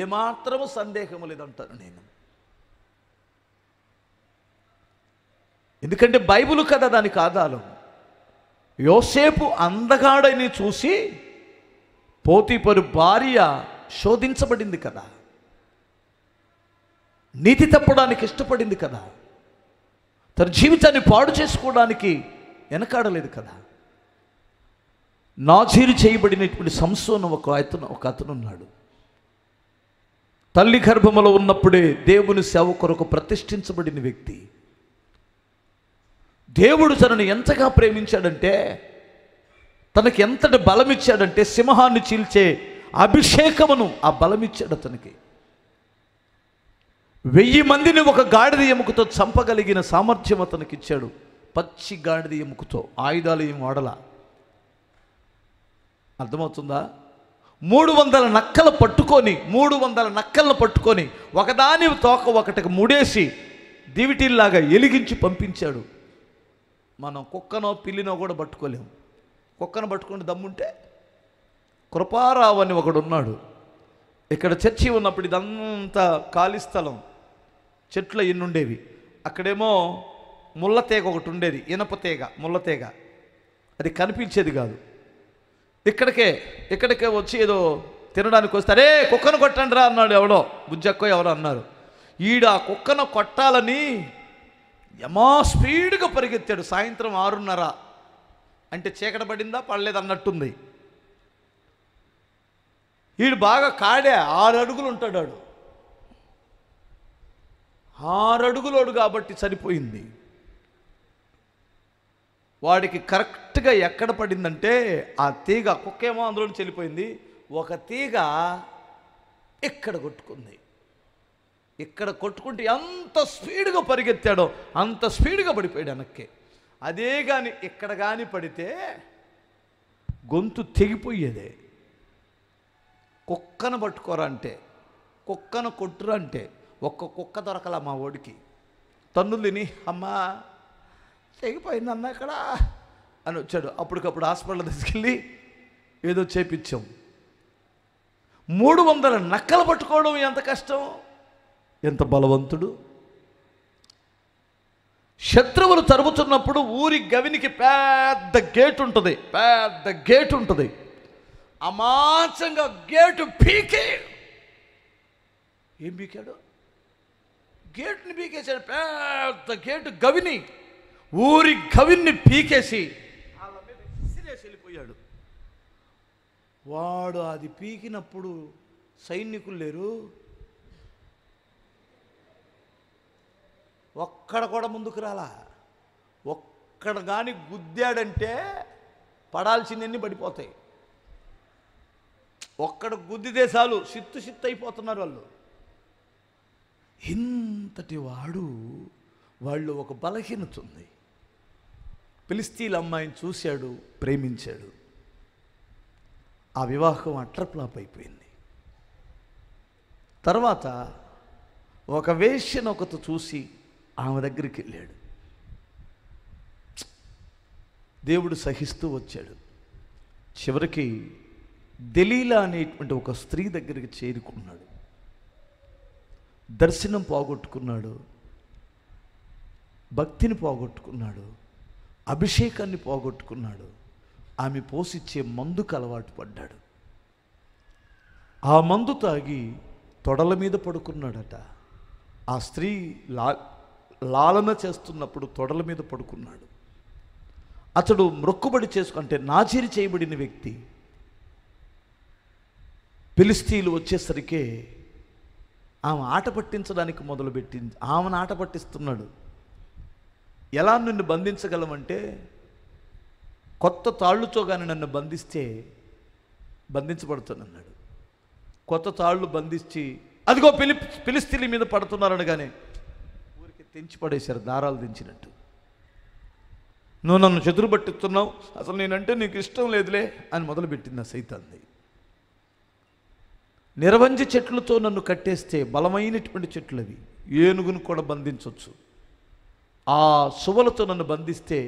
ఏమాత్రము సందేహం లేదంటాను నేను. ఎందుకంటే బైబిల్ కదా దానికి ఆధారం. యోసేపు అందగాడని చూసి పోతీఫరు భార్య శోధించబడింది కదా, నీతి తప్పడానికి ఇష్టపడింది కదా, తన జీవితాన్ని పాడు చేసుకోవడానికి వెనకాడలేదు కదా. నాజీరు చేయబడినటువంటి సంసోను ఒక అతను ఉన్నాడు. తల్లి గర్భములో ఉన్నప్పుడే దేవుని సేవ కొరకు ప్రతిష్ఠించబడిన వ్యక్తి. దేవుడు తనను ఎంతగా ప్రేమించాడంటే, తనకి ఎంతటి బలం ఇచ్చాడంటే, సింహాన్ని చీల్చే అభిషేకమును ఆ బలం ఇచ్చాడు అతనికి. 1000 మందిని ఒక గాడిద ఎముకతో చంపగలిగిన సామర్థ్యం అతనికి ఇచ్చాడు. పచ్చి గాడిద ఎముకతో, ఆయుధాలు ఏం వాడలా. అర్థమవుతుందా? 300 నక్కలు పట్టుకొని 300 నక్కలను పట్టుకొని ఒకదాని తోక ఒకటికి ముడేసి దివిటీల్లాగా ఎలిగించి పంపించాడు. మనం కుక్కనో పిల్లినో కూడా పట్టుకోలేము. కుక్కను పట్టుకుని దమ్ముంటే కృపారావు అని ఒకడు ఉన్నాడు. ఇక్కడ చర్చి ఉన్నప్పుడు ఇదంతా ఖాళీ స్థలం, చెట్లు ఎన్ని ఉండేవి. అక్కడేమో ముళ్ళతీగ ఒకటి ఉండేది, ఇనప తీగ, ముళ్ళతీగ. అది కనిపించేది కాదు. ఇక్కడికే వచ్చి ఏదో తినడానికి వస్తే, అరే కుక్కను కొట్టండి రా అన్నాడు ఎవడో, బుజ్జక్కో ఎవరో అన్నారు. ఈడ ఆ కుక్కను కొట్టాలని యమా స్పీడ్గా పరిగెత్తాడు. సాయంత్రం 6:30 అంటే చీకట పడిందా పడలేదు అన్నట్టుంది. ఈడు బాగా కాడే, 6 అడుగులు ఉంటాడు. 6 అడుగులోడు కాబట్టి సరిపోయింది. వాడికి కరెక్ట్గా ఎక్కడ పడిందంటే ఆ తీగ, కుక్కేమో అందులో చెల్లిపోయింది. ఒక తీగ ఇక్కడ కొట్టుకుంది. ఇక్కడ కొట్టుకుంటే ఎంత స్పీడ్గా పరిగెత్తాడో అంత స్పీడ్గా పడిపోయాడు వెనక్కి. అదే కానీ ఇక్కడ కానీ పడితే గొంతు తెగిపోయేదే. కుక్కను పట్టుకోరా అంటే, కుక్కను కొట్టురా అంటే ఒక్క కుక్క దొరకలా మా ఓడికి. తన్నులు తిని అమ్మా తెగిపోయింది అన్న అక్కడ అని వచ్చాడు. అప్పటికప్పుడు హాస్పిటల్ తీసుకెళ్ళి ఏదో చేపించాం. 300 నక్కలు పట్టుకోవడం ఎంత కష్టం, ఎంత బలవంతుడు. శత్రువులు తరుముతున్నప్పుడు ఊరి గవినికి పెద్ద గేటు ఉంటుంది, పెద్ద గేటు ఉంటుంది. అమాంతంగా గేటు పీకే, ఏం పీకాడు? గేటుని పీకేసాడు. పెద్ద గేటు గవిని, ఊరి గవిని పీకేసి వాళ్ళ మీద విసిరేసి వెళ్ళిపోయాడు. వాడు అది పీకినప్పుడు సైనికులు లేరు, ఒక్కడ కూడా ముందుకు రాలా. ఒక్కడ కానీ గుద్దాడంటే పడాల్సినన్ని పడిపోతాయి. ఒక్కడ గుద్దితే చాలు సిత్తు అయిపోతున్నారు వాళ్ళు. ఇంతటి వాడు, వాళ్ళు ఒక బలహీనత ఉంది. ఫిలిష్తీయుల అమ్మాయిని చూశాడు, ప్రేమించాడు. ఆ వివాహం అట్రప్లాప్ అయిపోయింది. తర్వాత ఒక వేశ్యను ఒకటి చూసి ఆమె దగ్గరికి వెళ్ళాడు. దేవుడు సహిస్తూ వచ్చాడు. చివరికి దెలీలా అనేటువంటి ఒక స్త్రీ దగ్గరికి చేరుకున్నాడు. దర్శనం పోగొట్టుకున్నాడు, భక్తిని పోగొట్టుకున్నాడు, అభిషేకాన్ని పోగొట్టుకున్నాడు. ఆమె పోసిచ్చే మందుకు అలవాటు పడ్డాడు. ఆ మందు తాగి తొడల మీద పడుకున్నాడట. ఆ స్త్రీ లాలన చేస్తున్నప్పుడు తొడల మీద పడుకున్నాడు. అతడు మ్రొక్కుబడి చేసుకుంటే నాజీరు చేయబడిన వ్యక్తి. ఫిలిష్తీయులు వచ్చేసరికి ఆమె ఆట పట్టించడానికి మొదలుపెట్టింది. ఆమెను ఆట పట్టిస్తున్నాడు. ఎలా నిన్ను బంధించగలమంటే, కొత్త తాళ్ళుతో కానీ నన్ను బంధిస్తే బంధించబడుతానన్నాడు. కొత్త తాళ్ళు బంధించి అదిగో ఫిలిష్తీయుల మీద పడుతున్నారనగానే ఊరికి తెంచి పడేశారు, దారాలు దించినట్టు. నువ్వు నన్ను చెదురు పట్టిస్తున్నావు, అసలు నేనంటే నీకు ఇష్టం లేదులే అని మొదలుపెట్టింది ఆ సైతాన్ని. నిరవంజి చెట్లతో నన్ను కట్టేస్తే, బలమైనటువంటి చెట్లు అవి, ఏనుగును కూడా బంధించవచ్చు. ఆ సువలతో నన్ను బంధిస్తే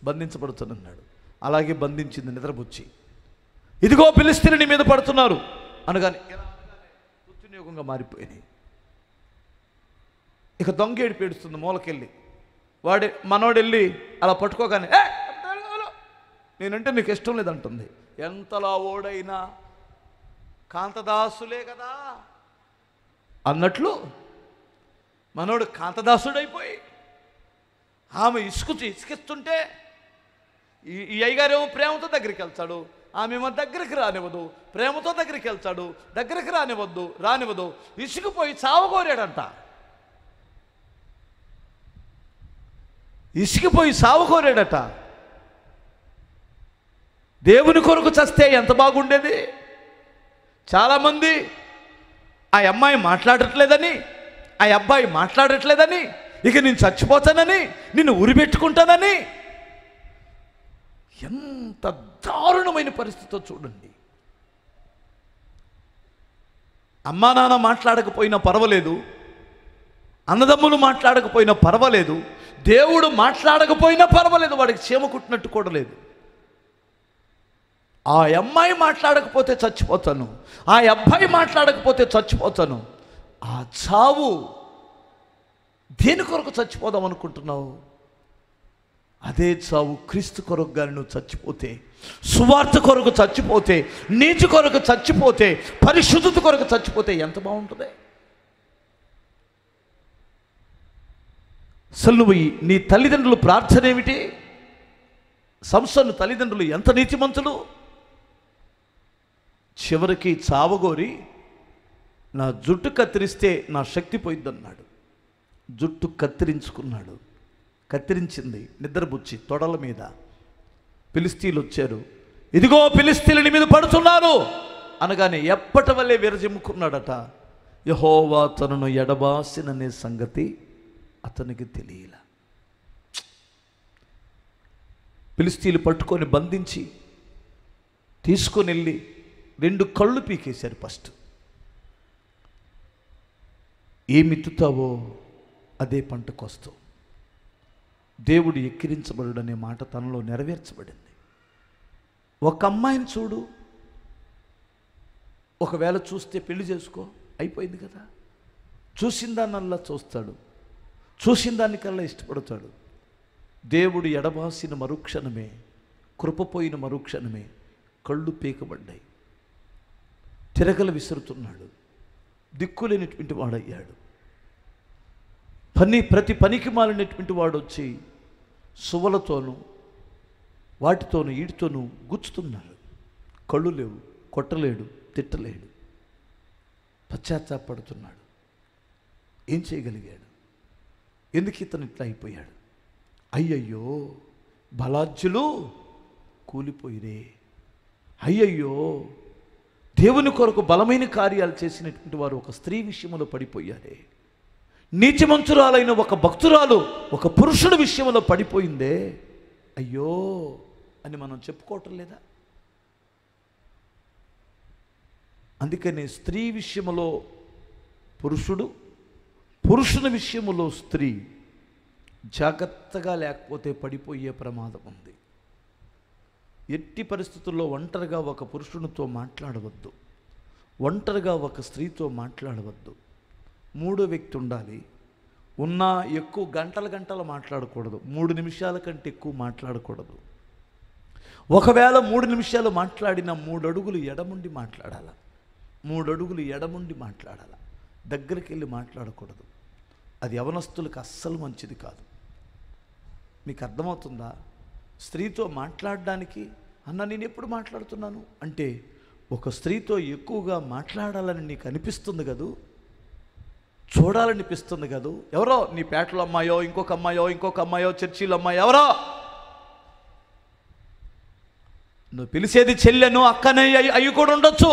బంధించబడుతానన్నాడు. అలాగే బంధించింది నిద్రపుచ్చి. ఇదిగో ఫిలిష్తీయులు నీ మీద పడుతున్నారు అనగానే దుర్వినియోగంగా మారిపోయినాయి. ఇక దొంగేడు పేడుస్తుంది మూలకెళ్ళి. మనోడు వెళ్ళి అలా పట్టుకోగానే నేనంటే నీకు ఇష్టం లేదంటుంది. ఎంతలా ఓడైనా కాంతదాసులే కదా అన్నట్లు మనోడు కాంతదాసుడైపోయి ఆమె ఇసుకిస్తుంటే ఈ అయ్యగారేమో ప్రేమతో దగ్గరికి వెళ్తాడు, ఆమెమో దగ్గరికి రానివ్వదు. ప్రేమతో దగ్గరికి వెళ్తాడు, దగ్గరికి రానివ్వదు. ఇసుకుపోయి చావకోరాడంట. ఇసుకుపోయి సావుకోరాడట. దేవుని కొరకు చస్తే ఎంత బాగుండేది. చాలామంది ఆ అమ్మాయి మాట్లాడట్లేదని, ఆ అబ్బాయి మాట్లాడట్లేదని, ఇక నేను చచ్చిపోతానని, నిన్ను ఉరిపెట్టుకుంటానని, ఎంత దారుణమైన పరిస్థితితో చూడండి. అమ్మా నాన్న మాట్లాడకపోయినా పర్వాలేదు, అన్నదమ్ములు మాట్లాడకపోయినా పర్వాలేదు, దేవుడు మాట్లాడకపోయినా పర్వాలేదు, వాడికి చీమ కుట్టినట్టు కూడా లేదు. ఆ అమ్మాయి మాట్లాడకపోతే చచ్చిపోతాను, ఆ అబ్బాయి మాట్లాడకపోతే చచ్చిపోతాను. ఆ చావు దేని కొరకు చచ్చిపోదాం అనుకుంటున్నావు? అదే చావు క్రీస్తు కొరకు కానీ నువ్వు చచ్చిపోతే, సువార్త కొరకు చచ్చిపోతే, నీతి కొరకు చచ్చిపోతే, పరిశుద్ధత కొరకు చచ్చిపోతే ఎంత బాగుంటుంది. అసలు నువ్వు నీ తల్లిదండ్రులు ప్రార్థన ఏమిటి? సంసోను తల్లిదండ్రులు ఎంత నీతిమంతులు. చివరికి చావగోరి నా జుట్టు కత్తిరిస్తే నా శక్తి పోయిద్దన్నాడు. జుట్టు కత్తిరించుకున్నాడు. కత్తిరించింది నిద్రబుచ్చి తొడల మీద. ఫిలిష్తీయులు వచ్చారు. ఇదిగో ఫిలిష్తీయుల మీద పడుతున్నారు అనగానే ఎప్పటి వల్లే విరజిమ్ముకున్నాడట. యెహోవా తనను ఎడబాసిననే సంగతి అతనికి తెలియల. ఫిలిష్తీయులు పట్టుకొని బంధించి తీసుకొని వెళ్ళి 2 కళ్ళు పీకేశారు. ఫస్ట్ ఏమిత్తుతావో అదే పంటకు వస్తావు. దేవుడు ఎక్కిరించబడుడనే మాట తనలో నెరవేర్చబడింది. ఒక అమ్మాయిని చూడు, ఒకవేళ చూస్తే పెళ్లి చేసుకో, అయిపోయింది కదా. చూసిన దాన్నల్లా చూస్తాడు, చూసిన దానికల్లా ఇష్టపడతాడు. దేవుడు ఎడబాసిన మరుక్షణమే, కృపపోయిన మరుక్షణమే కళ్ళు పీకబడ్డాయి. తిరగలు విసురుతున్నాడు, దిక్కులేనటువంటి వాడయ్యాడు. ప్రతి పనికి మాలినటువంటి వాడు వచ్చి సువలతోనూ వాటితోనూ వీటితోనూ గుచ్చుతున్నాడు. కళ్ళు లేవు, కొట్టలేడు, తిట్టలేడు, పశ్చాత్తాపడుతున్నాడు. ఏం చేయగలిగాడు? ఎందుకు ఇతను ఇట్లా అయిపోయాడు? అయ్యయ్యో బలాజ్యులు కూలిపోయిరే, అయ్యయ్యో దేవుని కొరకు బలమైన కార్యాలు చేసినటువంటి వారు ఒక స్త్రీ విషయంలో పడిపోయారే, నీతిమంతురాలైన ఒక భక్తురాలు ఒక పురుషుడి విషయంలో పడిపోయిందే, అయ్యో అని మనం చెప్పుకోవటం లేదా? అందుకని స్త్రీ విషయంలో పురుషుడు, పురుషుని విషయంలో స్త్రీ జాగ్రత్తగా లేకపోతే పడిపోయే ప్రమాదం ఉంది. ఎట్టి పరిస్థితుల్లో ఒంటరిగా ఒక పురుషునితో మాట్లాడవద్దు, ఒంటరిగా ఒక స్త్రీతో మాట్లాడవద్దు. 3వ వ్యక్తి ఉండాలి. ఉన్నా ఎక్కువ గంటలు మాట్లాడకూడదు, 3 నిమిషాల కంటే ఎక్కువ మాట్లాడకూడదు. ఒకవేళ 3 నిమిషాలు మాట్లాడిన 3 అడుగులు ఎడముండి మాట్లాడాలి, 3 అడుగులు ఎడముండి మాట్లాడాలి. దగ్గరికి వెళ్ళి మాట్లాడకూడదు. అది యవనస్తులకు అస్సలు మంచిది కాదు. మీకు అర్థమవుతుందా? స్త్రీతో మాట్లాడడానికి అన్న నేను ఎప్పుడు మాట్లాడుతున్నాను అంటే, ఒక స్త్రీతో ఎక్కువగా మాట్లాడాలని నీకు అనిపిస్తుంది కదూ, చూడాలనిపిస్తుంది కదూ. ఎవరో నీ పేటలో అమ్మాయో, ఇంకొక అమ్మాయో, చర్చిలో అమ్మాయో, ఎవరో నువ్వు పిలిచేది చెల్లెను, అక్కనే అవి కూడా ఉండొచ్చు.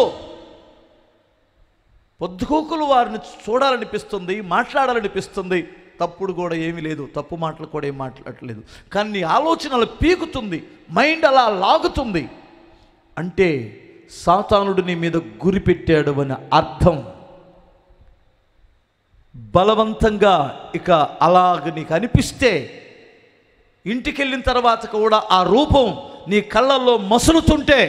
పొద్దుకూకులు వారిని చూడాలనిపిస్తుంది, మాట్లాడాలనిపిస్తుంది. తప్పుడు కూడా ఏమీ లేదు, తప్పు మాటలు కూడా ఏం మాట్లాడలేదు. కానీ నీ ఆలోచనలు పీకుతుంది, మైండ్ అలా లాగుతుంది అంటే సాతానుడు నీ మీద గురి పెట్టాడు అని అర్థం. బలవంతంగా ఇక అలాగ నీకు అనిపిస్తే ఇంటికి వెళ్ళిన తర్వాత కూడా ఆ రూపం నీ కళ్ళల్లో మసులుతుంటే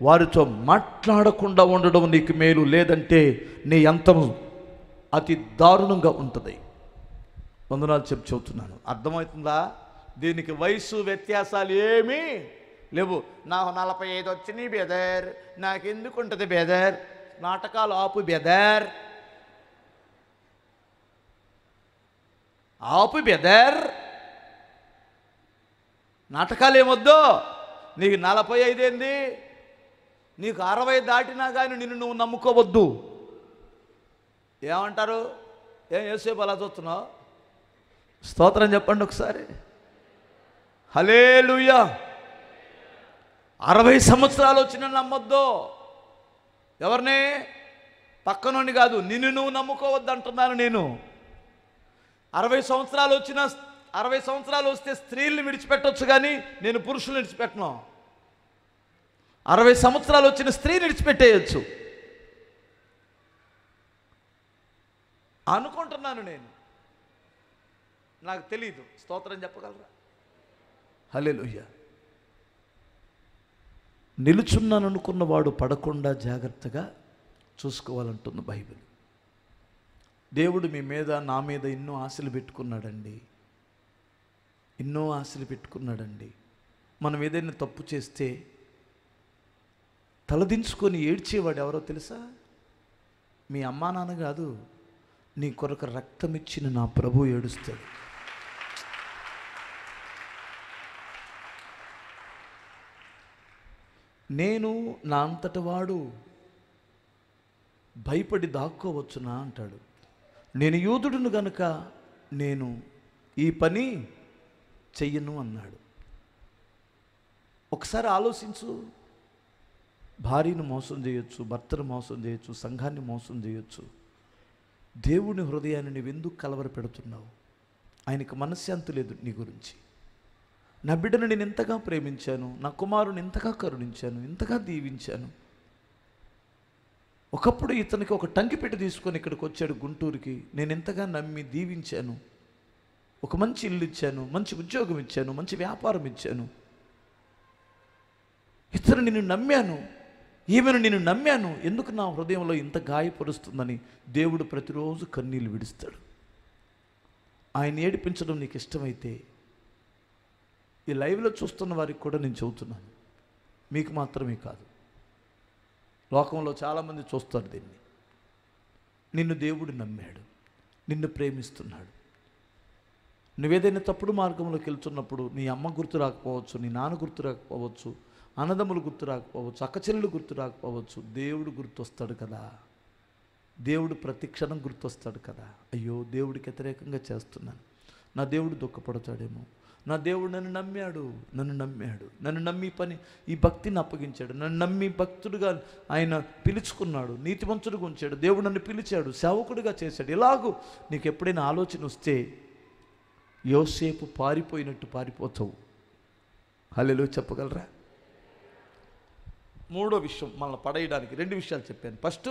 వారితో మాట్లాడకుండా ఉండడం నీకు మేలు. లేదంటే నీ అంతం అతి దారుణంగా ఉంటుంది. వందనాలు చెప్తున్నాను, అర్థమవుతుందా? దీనికి వయసు వ్యత్యాసాలు ఏమీ లేవు. నాకు 45 వచ్చినాయి బెదర్, నాకెందుకు ఉంటుంది బెదర్, నాటకాలు ఆపు బెదర్, ఆపు బెదర్, నాటకాలు ఏమొద్దు. నీకు 45 ఏంది, నీకు 60 దాటినా కానీ నిన్ను నువ్వు నమ్ముకోవద్దు. ఏమంటారు? ఏం యేసేపు అలా చూస్తున్నావు? స్తోత్రం చెప్పండి ఒకసారి. హల్లెలూయా. 60 సంవత్సరాలు వచ్చినా నమ్మొద్దు. ఎవరిని? పక్కనోని కాదు, నిన్ను నువ్వు నమ్ముకోవద్దు అంటున్నాను నేను. 60 సంవత్సరాలు వస్తే స్త్రీల్ని విడిచిపెట్టవచ్చు, కానీ నేను పురుషుల్ని విడిచిపెట్టను. 60 సంవత్సరాలు వచ్చిన స్త్రీని విడిచిపెట్టేయచ్చు అనుకుంటున్నాను నేను, నాకు తెలీదు. స్తోత్రం చెప్పగలరా? హల్లెలూయా. నిలుచున్నాను అనుకున్నవాడు పడకుండా జాగ్రత్తగా చూసుకోవాలంటుంది బైబిల్. దేవుడు మీ మీద, నా మీద ఎన్నో ఆశలు పెట్టుకున్నాడండి, ఎన్నో ఆశలు పెట్టుకున్నాడండి. మనం ఏదైనా తప్పు చేస్తే తలదించుకొని ఏడ్చేవాడు ఎవరో తెలుసా? మీ అమ్మా నాన్న కాదు, నీ కొరకు రక్తం ఇచ్చిన నా ప్రభు ఏడుస్తాడు. నేను నా అంతటి వాడు భయపడి దాక్కోవచ్చునా అంటాడు. నేను యూదుడును గనుక నేను ఈ పని చెయ్యను అన్నాడు. ఒకసారి ఆలోచించు, భార్యను మోసం చేయొచ్చు, భర్తను మోసం చేయొచ్చు, సంఘాన్ని మోసం చేయొచ్చు. దేవుని హృదయాన్ని నువ్వెందుకు కలవర పెడుతున్నావు? ఆయనకు మనశ్శాంతి లేదు నీ గురించి. నా బిడ్డను నేను ఎంతగా ప్రేమించాను, నా కుమారుని ఎంతగా కరుణించాను, ఎంతగా దీవించాను. ఒకప్పుడు ఇతనికి ఒక టంకి పెట్టి తీసుకొని ఇక్కడికి వచ్చాడు గుంటూరుకి. నేను ఎంతగా నమ్మి దీవించాను, ఒక మంచి ఇల్లు ఇచ్చాను, మంచి ఉద్యోగం ఇచ్చాను, మంచి వ్యాపారం ఇచ్చాను. ఇతను నిన్ను నమ్మాను, ఈమెను నేను నమ్మాను, ఎందుకు నా హృదయంలో ఇంత గాయపరుస్తుందని దేవుడు ప్రతిరోజు కన్నీళ్ళు విడుస్తాడు. ఆయన ఏడిపించడం నీకు ఇష్టమైతే ఈ లైవ్లో చూస్తున్న వారికి కూడా నేను చెబుతున్నాను, మీకు మాత్రమే కాదు, లోకంలో చాలామంది చూస్తారు దీన్ని. నిన్ను దేవుడు నమ్మాడు, నిన్ను ప్రేమిస్తున్నాడు. నువ్వేదైనా తప్పుడు మార్గంలోకి వెళ్తున్నప్పుడు నీ అమ్మ గుర్తు రాకపోవచ్చు, నీ నాన్న గుర్తు రాకపోవచ్చు, అన్నదమ్ములు గుర్తు రాకపోవచ్చు, అక్కచెల్లెలు గుర్తు రాకపోవచ్చు. దేవుడు గుర్తొస్తాడు కదా, దేవుడు ప్రతి క్షణం గుర్తొస్తాడు కదా. అయ్యో దేవుడికి వ్యతిరేకంగా చేస్తున్నాను, నా దేవుడు దుఃఖపడతాడేమో, నా దేవుడు నన్ను నమ్మాడు, నన్ను నమ్మి పని ఈ భక్తిని అప్పగించాడు, నన్ను నమ్మి భక్తుడుగా ఆయన పిలుచుకున్నాడు, నీతిమంతుడిగా ఉంచాడు, దేవుడు నన్ను పిలిచాడు, సేవకుడిగా చేశాడు. ఇలాగూ నీకు ఎప్పుడైనా ఆలోచన వస్తే యోసేపు పారిపోయినట్టు పారిపోతావు. హల్లెలూయా చెప్పగలరా? మూడో విషయం మనల్ని పడేయడానికి 2 విషయాలు చెప్పాను. ఫస్ట్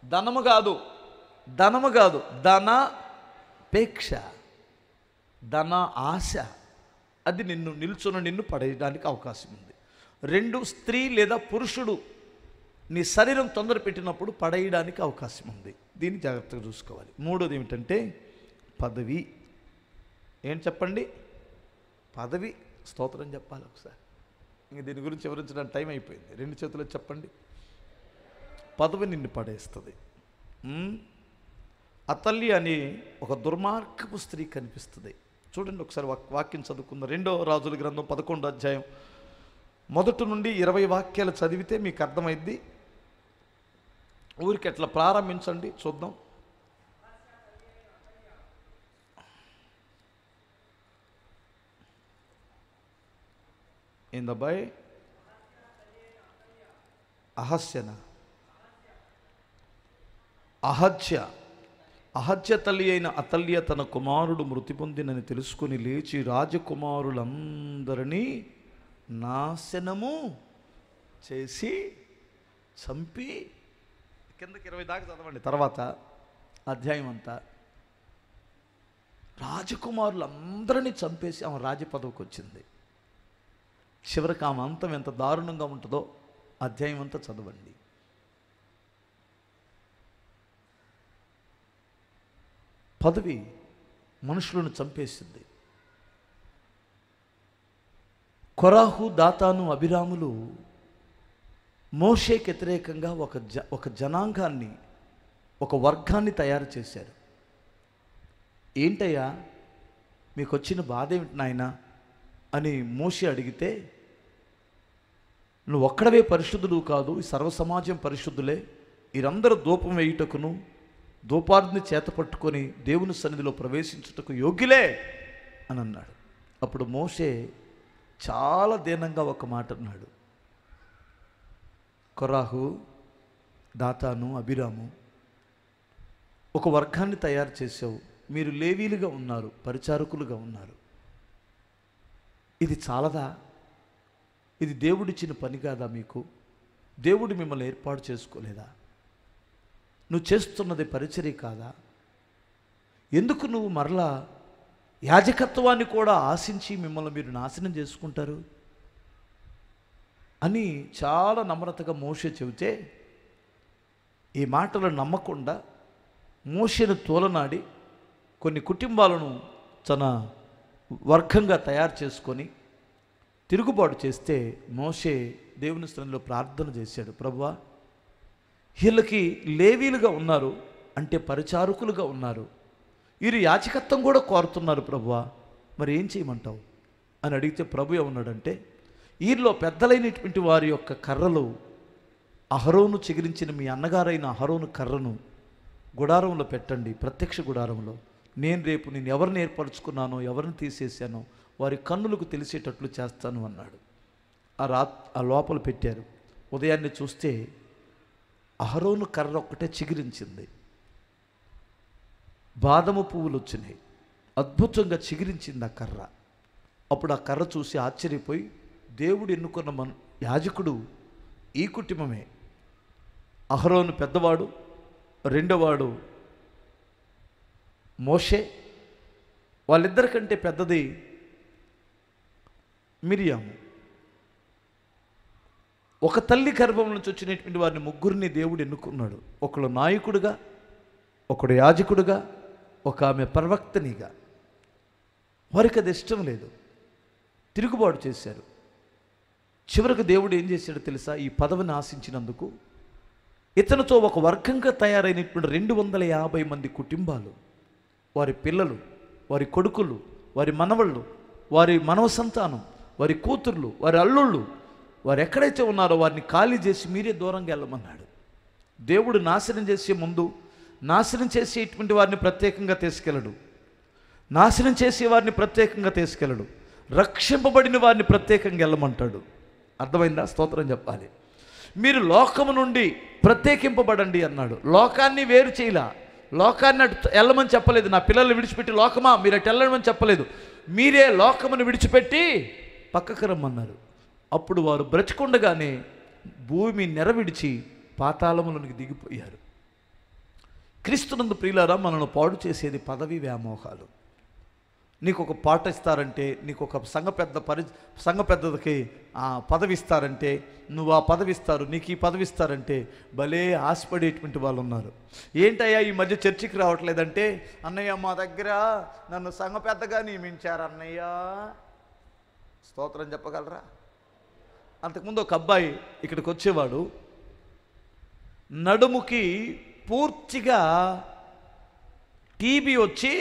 ధనము కాదు ధనాపేక్ష, ధన ఆశ, అది నిన్ను పడేయడానికి అవకాశం ఉంది. 2 స్త్రీ లేదా పురుషుడు నీ శరీరం తొందర పెట్టినప్పుడు పడేయడానికి అవకాశం ఉంది. దీన్ని జాగ్రత్తగా చూసుకోవాలి. మూడోది ఏమిటంటే పదవి. ఏం చెప్పండి? పదవి. స్తోత్రం చెప్పాలి ఒకసారి. ఇంక దీని గురించి వివరించడానికి టైం అయిపోయింది. 2 చేతులు చెప్పండి. పదవి నిన్ను పడేస్తుంది. అతల్లి అని ఒక దుర్మార్గపు స్త్రీ కనిపిస్తుంది. చూడండి ఒకసారి వాక్యం చదువుకుందాం. 2వ రాజుల గ్రంథం 11వ అధ్యాయం 1 నుండి 20 వాక్యాలు చదివితే మీకు అర్థమైద్ది. ఊరికి ఎట్లా ప్రారంభించండి చూద్దాం. ఏందబ్బాయి? అహజ్య తల్లి అయిన అతల్య తన కుమారుడు మృతి పొందినని తెలుసుకుని లేచి రాజకుమారులందరినీ నాశనము చేసి చంపి, కిందకి 20 దాకా చదవండి తర్వాత అధ్యాయం అంతా. రాజకుమారులందరినీ చంపేసి ఆమె రాజపదవికి వచ్చింది. చివరికి ఆమె అంతం ఎంత దారుణంగా ఉంటుందో అధ్యాయం అంతా చదవండి. పదవి మనుషులను చంపేసింది. కొరాహు, దాతాను, అబిరాములు మోషేకి వ్యతిరేకంగా ఒక జనాంగాన్ని, ఒక వర్గాన్ని తయారు చేశారు. ఏంటయ్యా మీకు వచ్చిన బాధ ఏమిటి నాయనా అని మోషే అడిగితే, నువ్వు ఒక్కడవే పరిశుద్ధుడు కాదు, ఈ సర్వ సమాజం పరిశుద్ధులే, వీరందరూ ధూపం వేయుటకును ధూపార్ధిని చేత పట్టుకొని దేవుని సన్నిధిలో ప్రవేశించుటకు యోగ్యులే అని అన్నాడు. అప్పుడు మోషే చాలా దీనంగా ఒక మాట అన్నాడు. కొరాహు, దాతాను, అబిరాము ఒక వర్గాన్ని తయారు చేసావు, మీరు లేవీలుగా ఉన్నారు, పరిచారకులుగా ఉన్నారు. ఇది చాలదా? ఇది దేవుడిచ్చిన పని కాదా మీకు? దేవుడు మిమ్మల్ని ఏర్పాటు చేసుకోలేదా? నువ్వు చేస్తున్నది పరిచర్య కాదా? ఎందుకు నువ్వు మరలా యాజకత్వాన్ని కూడా ఆశించి మిమ్మల్ని మీరు నాశనం చేసుకుంటారు అని చాలా నమ్రతగా మోషే చెబితే, ఈ మాటలు నమ్మకుండా మోషేను తోలనాడి కొన్ని కుటుంబాలను తన వర్గంగా తయారు చేసుకొని తిరుగుబాటు చేస్తే మోషే దేవుని సన్నిధిలో ప్రార్థన చేశాడు. ప్రభువా, వీళ్ళకి లేవీలుగా ఉన్నారు అంటే పరిచారకులుగా ఉన్నారు, వీరు యాజకత్వం కూడా కోరుతున్నారు ప్రభువా, మరి ఏం చేయమంటావు అని అడిగితే ప్రభు ఏమన్నాడంటే, వీరిలో పెద్దలైనటువంటి వారి యొక్క కర్రలు, అహరోను చిగిరించిన మీ అన్నగారైన అహరోను కర్రను గుడారంలో పెట్టండి, ప్రత్యక్ష గుడారంలో. నేను రేపు నేను ఎవరిని ఏర్పరచుకున్నానో, ఎవరిని తీసేసానో వారి కన్నులకు తెలిసేటట్లు చేస్తాను అన్నాడు. ఆ లోపల పెట్టారు. ఉదయాన్నే చూస్తే అహరోను కర్ర ఒక్కటే చిగిరించింది. బాదము పువ్వులు వచ్చినాయి, అద్భుతంగా చిగిరించింది ఆ కర్ర. అప్పుడు ఆ కర్ర చూసి ఆశ్చర్యపోయి, దేవుడు ఎన్నుకున్న యాజకుడు ఈ కుటుంబమే. అహరోను పెద్దవాడు, రెండోవాడు మోషే, వాళ్ళిద్దరికంటే పెద్దది మిరియాము. ఒక తల్లి గర్భం నుంచి వచ్చినటువంటి వారిని ముగ్గురిని దేవుడు ఎన్నుకున్నాడు. ఒకడు నాయకుడిగా, ఒకడు యాజకుడిగా, ఒక ఆమె ప్రవక్తనిగా. వారికి అది ఇష్టం లేదు, తిరుగుబాటు చేశారు. చివరికి దేవుడు ఏం చేశాడో తెలుసా? ఈ పదవిని ఆశించినందుకు ఇతనితో ఒక వర్గంగా తయారైనటువంటి 250 మంది కుటుంబాలు, వారి పిల్లలు, వారి కొడుకులు, వారి మనవళ్ళు, వారి మనవ సంతానం, వారి కూతుర్లు, వారి అల్లుళ్ళు, వారు ఎక్కడైతే ఉన్నారో వారిని ఖాళీ చేసి మీరే దూరంగా వెళ్ళమన్నాడు. దేవుడు నాశనం చేసే ముందు నాశనం చేసేటువంటి వారిని ప్రత్యేకంగా తీసుకెళ్ళడు, నాశనం చేసే వారిని ప్రత్యేకంగా తీసుకెళ్ళడు, రక్షింపబడిన వారిని ప్రత్యేకంగా వెళ్ళమంటాడు. అర్థమైందా? స్తోత్రం చెప్పాలి. మీరు లోకము నుండి ప్రత్యేకింపబడండి అన్నాడు. లోకాన్ని వేరు చేయలా, లోకాన్ని అటు వెళ్ళమని చెప్పలేదు. నా పిల్లల్ని విడిచిపెట్టి లోకమా మీరు అటు వెళ్ళమని చెప్పలేదు. మీరే లోకమును విడిచిపెట్టి పక్కకు రమ్మన్నారు. అప్పుడు వారు బ్రతికుండగానే భూమి నెరవిడిచి పాతాళములోనికి దిగిపోయారు. క్రీస్తునందు ప్రియులారా, మనల్ని పాడు చేసేది పదవి వ్యామోహాలు. నీకు ఒక పాట ఇస్తారంటే, నీకు ఒక సంఘ పెద్దకి పదవి ఇస్తారంటే, నువ్వు ఆ పదవి ఇస్తారు, నీకు ఈ పదవి ఇస్తారంటే భలే ఆశపడేటువంటి వాళ్ళు ఉన్నారు. ఏంటయ్యా ఈ మధ్య చర్చికి రావట్లేదంటే, అన్నయ్య మా దగ్గర నన్ను సంఘ పెద్దగా నియమించారు అన్నయ్య. స్తోత్రం చెప్పగలరా? అంతకుముందు ఒక అబ్బాయి ఇక్కడికి వచ్చేవాడు, నడుముకి పూర్తిగా టీబీ వచ్చి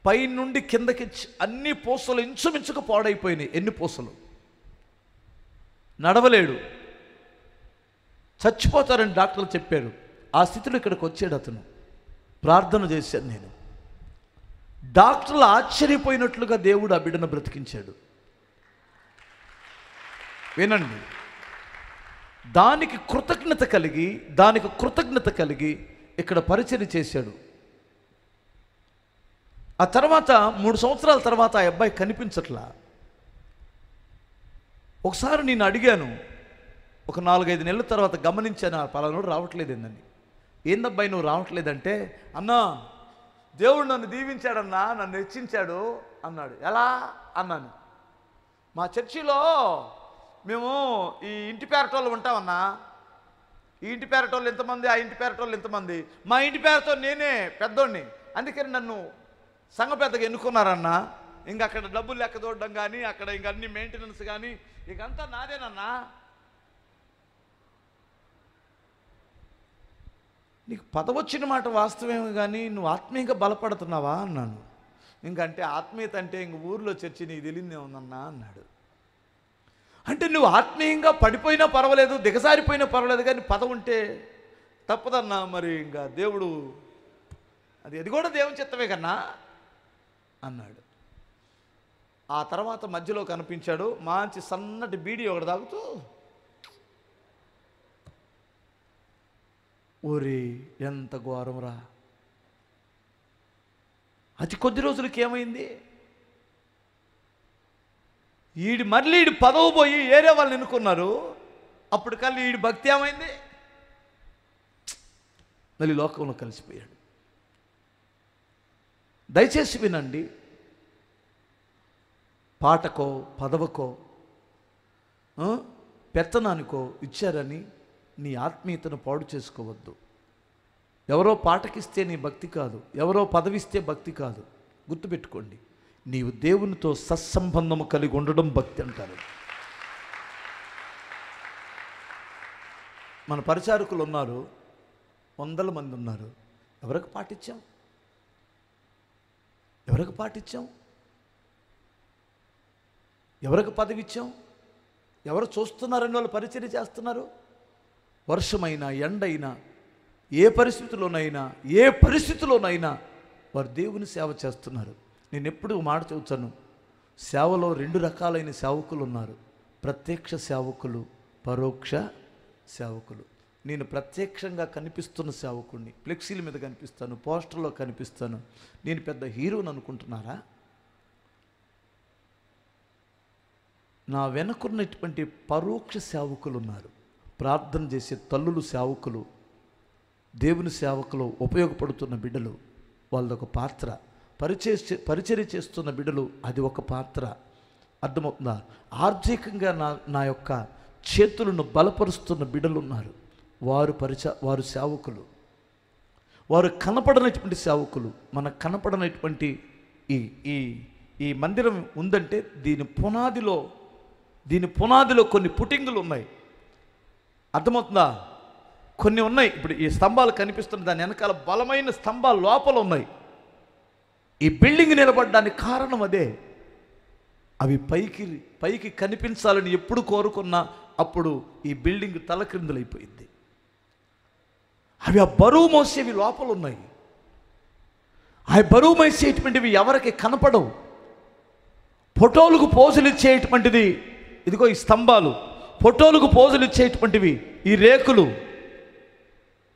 పై నుండి కిందకి అన్ని పూసలు ఇంచుమించుకు పాడైపోయినాయి. ఎన్ని పూసలు, నడవలేడు, చచ్చిపోతారని డాక్టర్లు చెప్పారు. ఆ స్థితిలో ఇక్కడికి వచ్చాడు అతను. ప్రార్థన చేశాను నేను. డాక్టర్లు ఆశ్చర్యపోయినట్లుగా దేవుడు ఆ బిడ్డను బ్రతికించాడు. వినండి, దానికి కృతజ్ఞత కలిగి ఇక్కడ పరిచర్య చేశాడు. ఆ తర్వాత 3 సంవత్సరాల తర్వాత ఆ అబ్బాయి కనిపించట్లా. ఒకసారి నేను అడిగాను, ఒక 4-5 నెలల తర్వాత గమనించాను, పలానోడు రావట్లేదు ఏందని. ఏందబ్బాయి నువ్వు రావట్లేదంటే, అన్నా దేవుడు నన్ను దీవించాడన్నా, నన్ను హెచ్చించాడు అన్నాడు. ఎలా అన్నాను. మా చర్చిలో మేము ఈ ఇంటి పేరటోళ్ళు ఉంటామన్నా, ఈ ఇంటి పేరటోళ్ళు ఎంతమంది, ఆ ఇంటి పేరటోళ్ళు ఎంతమంది, మా ఇంటి పేరుతో నేనే పెద్దోడిని, అందుకని నన్ను సంఘ పెద్దగా ఎన్నుకున్నారన్నా. ఇంక అక్కడ డబ్బులు లెక్క చూడడం కానీ, అక్కడ ఇంక అన్ని మెయింటెనెన్స్ కానీ ఇంకంతా నాదేనన్నా. నీకు పదవచ్చిన మాట వాస్తవమే కానీ నువ్వు ఆత్మీయంగా బలపడుతున్నావా అన్నాను. ఇంకంటే ఆత్మీయత అంటే ఇంక ఊర్లో చర్చి నీకు తెలియదే ఉందన్నా అన్నాడు. అంటే నువ్వు ఆత్మీయంగా పడిపోయినా పర్వాలేదు, దిగజారిపోయినా పర్వాలేదు, కానీ పదవి ఉంటే తప్పదన్నా. మరి ఇంకా దేవుడు అది కూడా దేవుని చిత్తమే కన్నా అన్నాడు. ఆ తర్వాత మధ్యలో కనిపించాడు, మంచి సన్నటి బీడీ ఒకటి తాగుతూ, ఓరి ఎంత ఘోరంరా. అతి కొద్ది రోజులకి ఏమైంది, మళ్ళీ ఈడు పదవి పోయి ఏరే వాళ్ళని ఎన్నుకున్నారు. అప్పుడు కల్లా ఈడు భక్తి ఏమైంది, మళ్ళీ లోకంలో కలిసిపోయాడు. దయచేసి వినండి, పాటకో పదవకో పెత్తనానికో ఇచ్చారని నీ ఆత్మీయతను పాడు చేసుకోవద్దు. ఎవరో పాటకిస్తే నీ భక్తి కాదు, ఎవరో పదవిస్తే భక్తి కాదు. గుర్తుపెట్టుకోండి, నీవు దేవునితో సత్సంబంధము కలిగి ఉండడం భక్తి అంటారు. మన పరిచారకులు ఉన్నారు, 100 మంది ఉన్నారు. ఎవరికి పాటించాం, ఎవరికి పాటించాం, ఎవరికి పదవి ఇచ్చాం, ఎవరు చూస్తున్నారని వాళ్ళు పరిచర్య చేస్తున్నారు. వర్షమైనా ఎండైనా ఏ పరిస్థితిలోనైనా వారు దేవుని సేవ చేస్తున్నారు. నేను ఎప్పుడు మాట చెబుతాను, సేవలో 2 రకాలైన సేవకులు ఉన్నారు. ప్రత్యక్ష సేవకులు, పరోక్ష సేవకులు. నేను ప్రత్యక్షంగా కనిపిస్తున్న సేవకుడిని, ఫ్లెక్సీల మీద కనిపిస్తాను, పోస్టర్లో కనిపిస్తాను, నేను పెద్ద హీరోని అనుకుంటున్నారా? నా వెనుకున్నటువంటి పరోక్ష సేవకులు ఉన్నారు. ప్రార్థన చేసే తల్లులు సేవకులు, దేవుని సేవకులు, ఉపయోగపడుతున్న బిడ్డలు, వాళ్ళదొక పాత్ర. పరిచర్య చేస్తున్న బిడ్డలు, అది ఒక పాత్ర. అర్థమవుతుందా? ఆర్థికంగా నా యొక్క చేతులను బలపరుస్తున్న బిడ్డలు ఉన్నారు. వారు సేవకులు. వారు కనపడనటువంటి సేవకులు. మనకు కనపడనటువంటి ఈ మందిరం ఉందంటే దీని పునాదిలో కొన్ని పుటింగులు ఉన్నాయి. అర్థమవుతుందా? కొన్ని ఉన్నాయి. ఇప్పుడు ఈ స్తంభాలు కనిపిస్తున్న దాని వెనకాల బలమైన స్తంభాలు లోపల ఉన్నాయి. ఈ బిల్డింగ్ నిలబడడానికి కారణం అదే. అవి పైకి కనిపించాలని ఎప్పుడు కోరుకున్నా అప్పుడు ఈ బిల్డింగ్ తలక్రిందులైపోయింది. అవి ఆ బరువు మోసేవి లోపల ఉన్నాయి. ఆ బరువు మోసేటువంటివి ఎవరికి కనపడవు. ఫోటోలకు పోజులు ఇచ్చేటువంటిది ఇదిగో ఈ స్తంభాలు, ఫోటోలకు పోజులు ఇచ్చేటువంటివి ఈ రేకులు.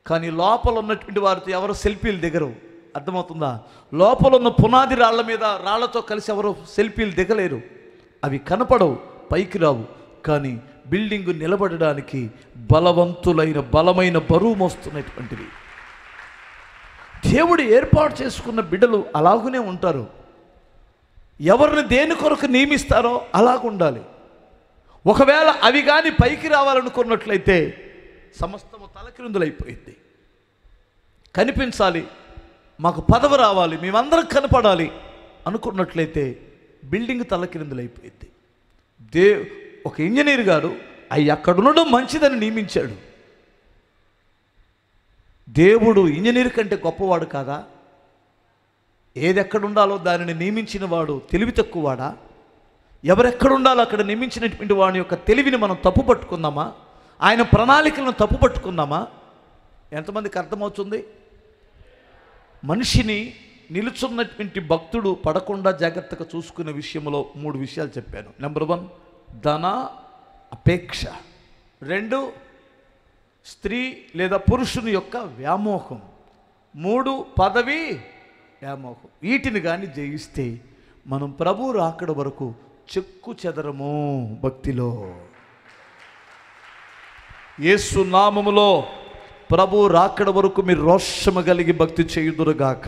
కానీ లోపల ఉన్నటువంటి వారితో ఎవరు సెల్ఫీలు దిగరు. అర్థమవుతుందా? లోపల ఉన్న పునాది రాళ్లతో కలిసి ఎవరు సెల్ఫీలు దిగలేరు. అవి కనపడవు, పైకి రావు. కానీ బిల్డింగు నిలబడడానికి బలమైన బరువు మోస్తున్నటువంటివి. దేవుడు ఏర్పాటు చేసుకున్న బిడ్డలు అలాగునే ఉంటారు. ఎవరిని దేని కొరకు నియమిస్తారో అలాగుండాలి. ఒకవేళ అవి కానీ పైకి రావాలనుకున్నట్లయితే సమస్తము తలక్రిందులైపోయింది. కనిపించాలి, మాకు పదవి రావాలి, మేమందరం కనపడాలి అనుకున్నట్లయితే బిల్డింగ్ తలక్రిందులైపోయింది. ఒక ఇంజనీర్ గారు అక్కడ ఉండడం మంచిదని నియమించాడు. దేవుడు ఇంజనీర్ కంటే గొప్పవాడు కాదా? ఏది ఎక్కడ ఉండాలో దానిని నియమించిన వాడు తెలివి తక్కువవాడా? ఎవరెక్కడ ఉండాలో అక్కడ నియమించినటువంటి వాడి యొక్క తెలివిని మనం తప్పు పట్టుకుందామా? ఆయన ప్రణాళికలను తప్పు పట్టుకుందామా? ఎంతమందికి అర్థమవుతుంది? మనిషిని నిలుచున్నటువంటి భక్తుడు పడకుండా జాగ్రత్తగా చూసుకునే విషయంలో 3 విషయాలు చెప్పాను. నెంబర్ 1 ధన అపేక్ష, 2 స్త్రీ లేదా పురుషుని యొక్క వ్యామోహం, 3 పదవి వ్యామోహం. వీటిని కానీ జయిస్తే మనం ప్రభు రాకడ వరకు చెక్కు చెదరము భక్తిలో. యేసు నామములో ప్రభు రాకడ వరకు మీరు రోషము కలిగి భక్తి చేయుదురుగాక.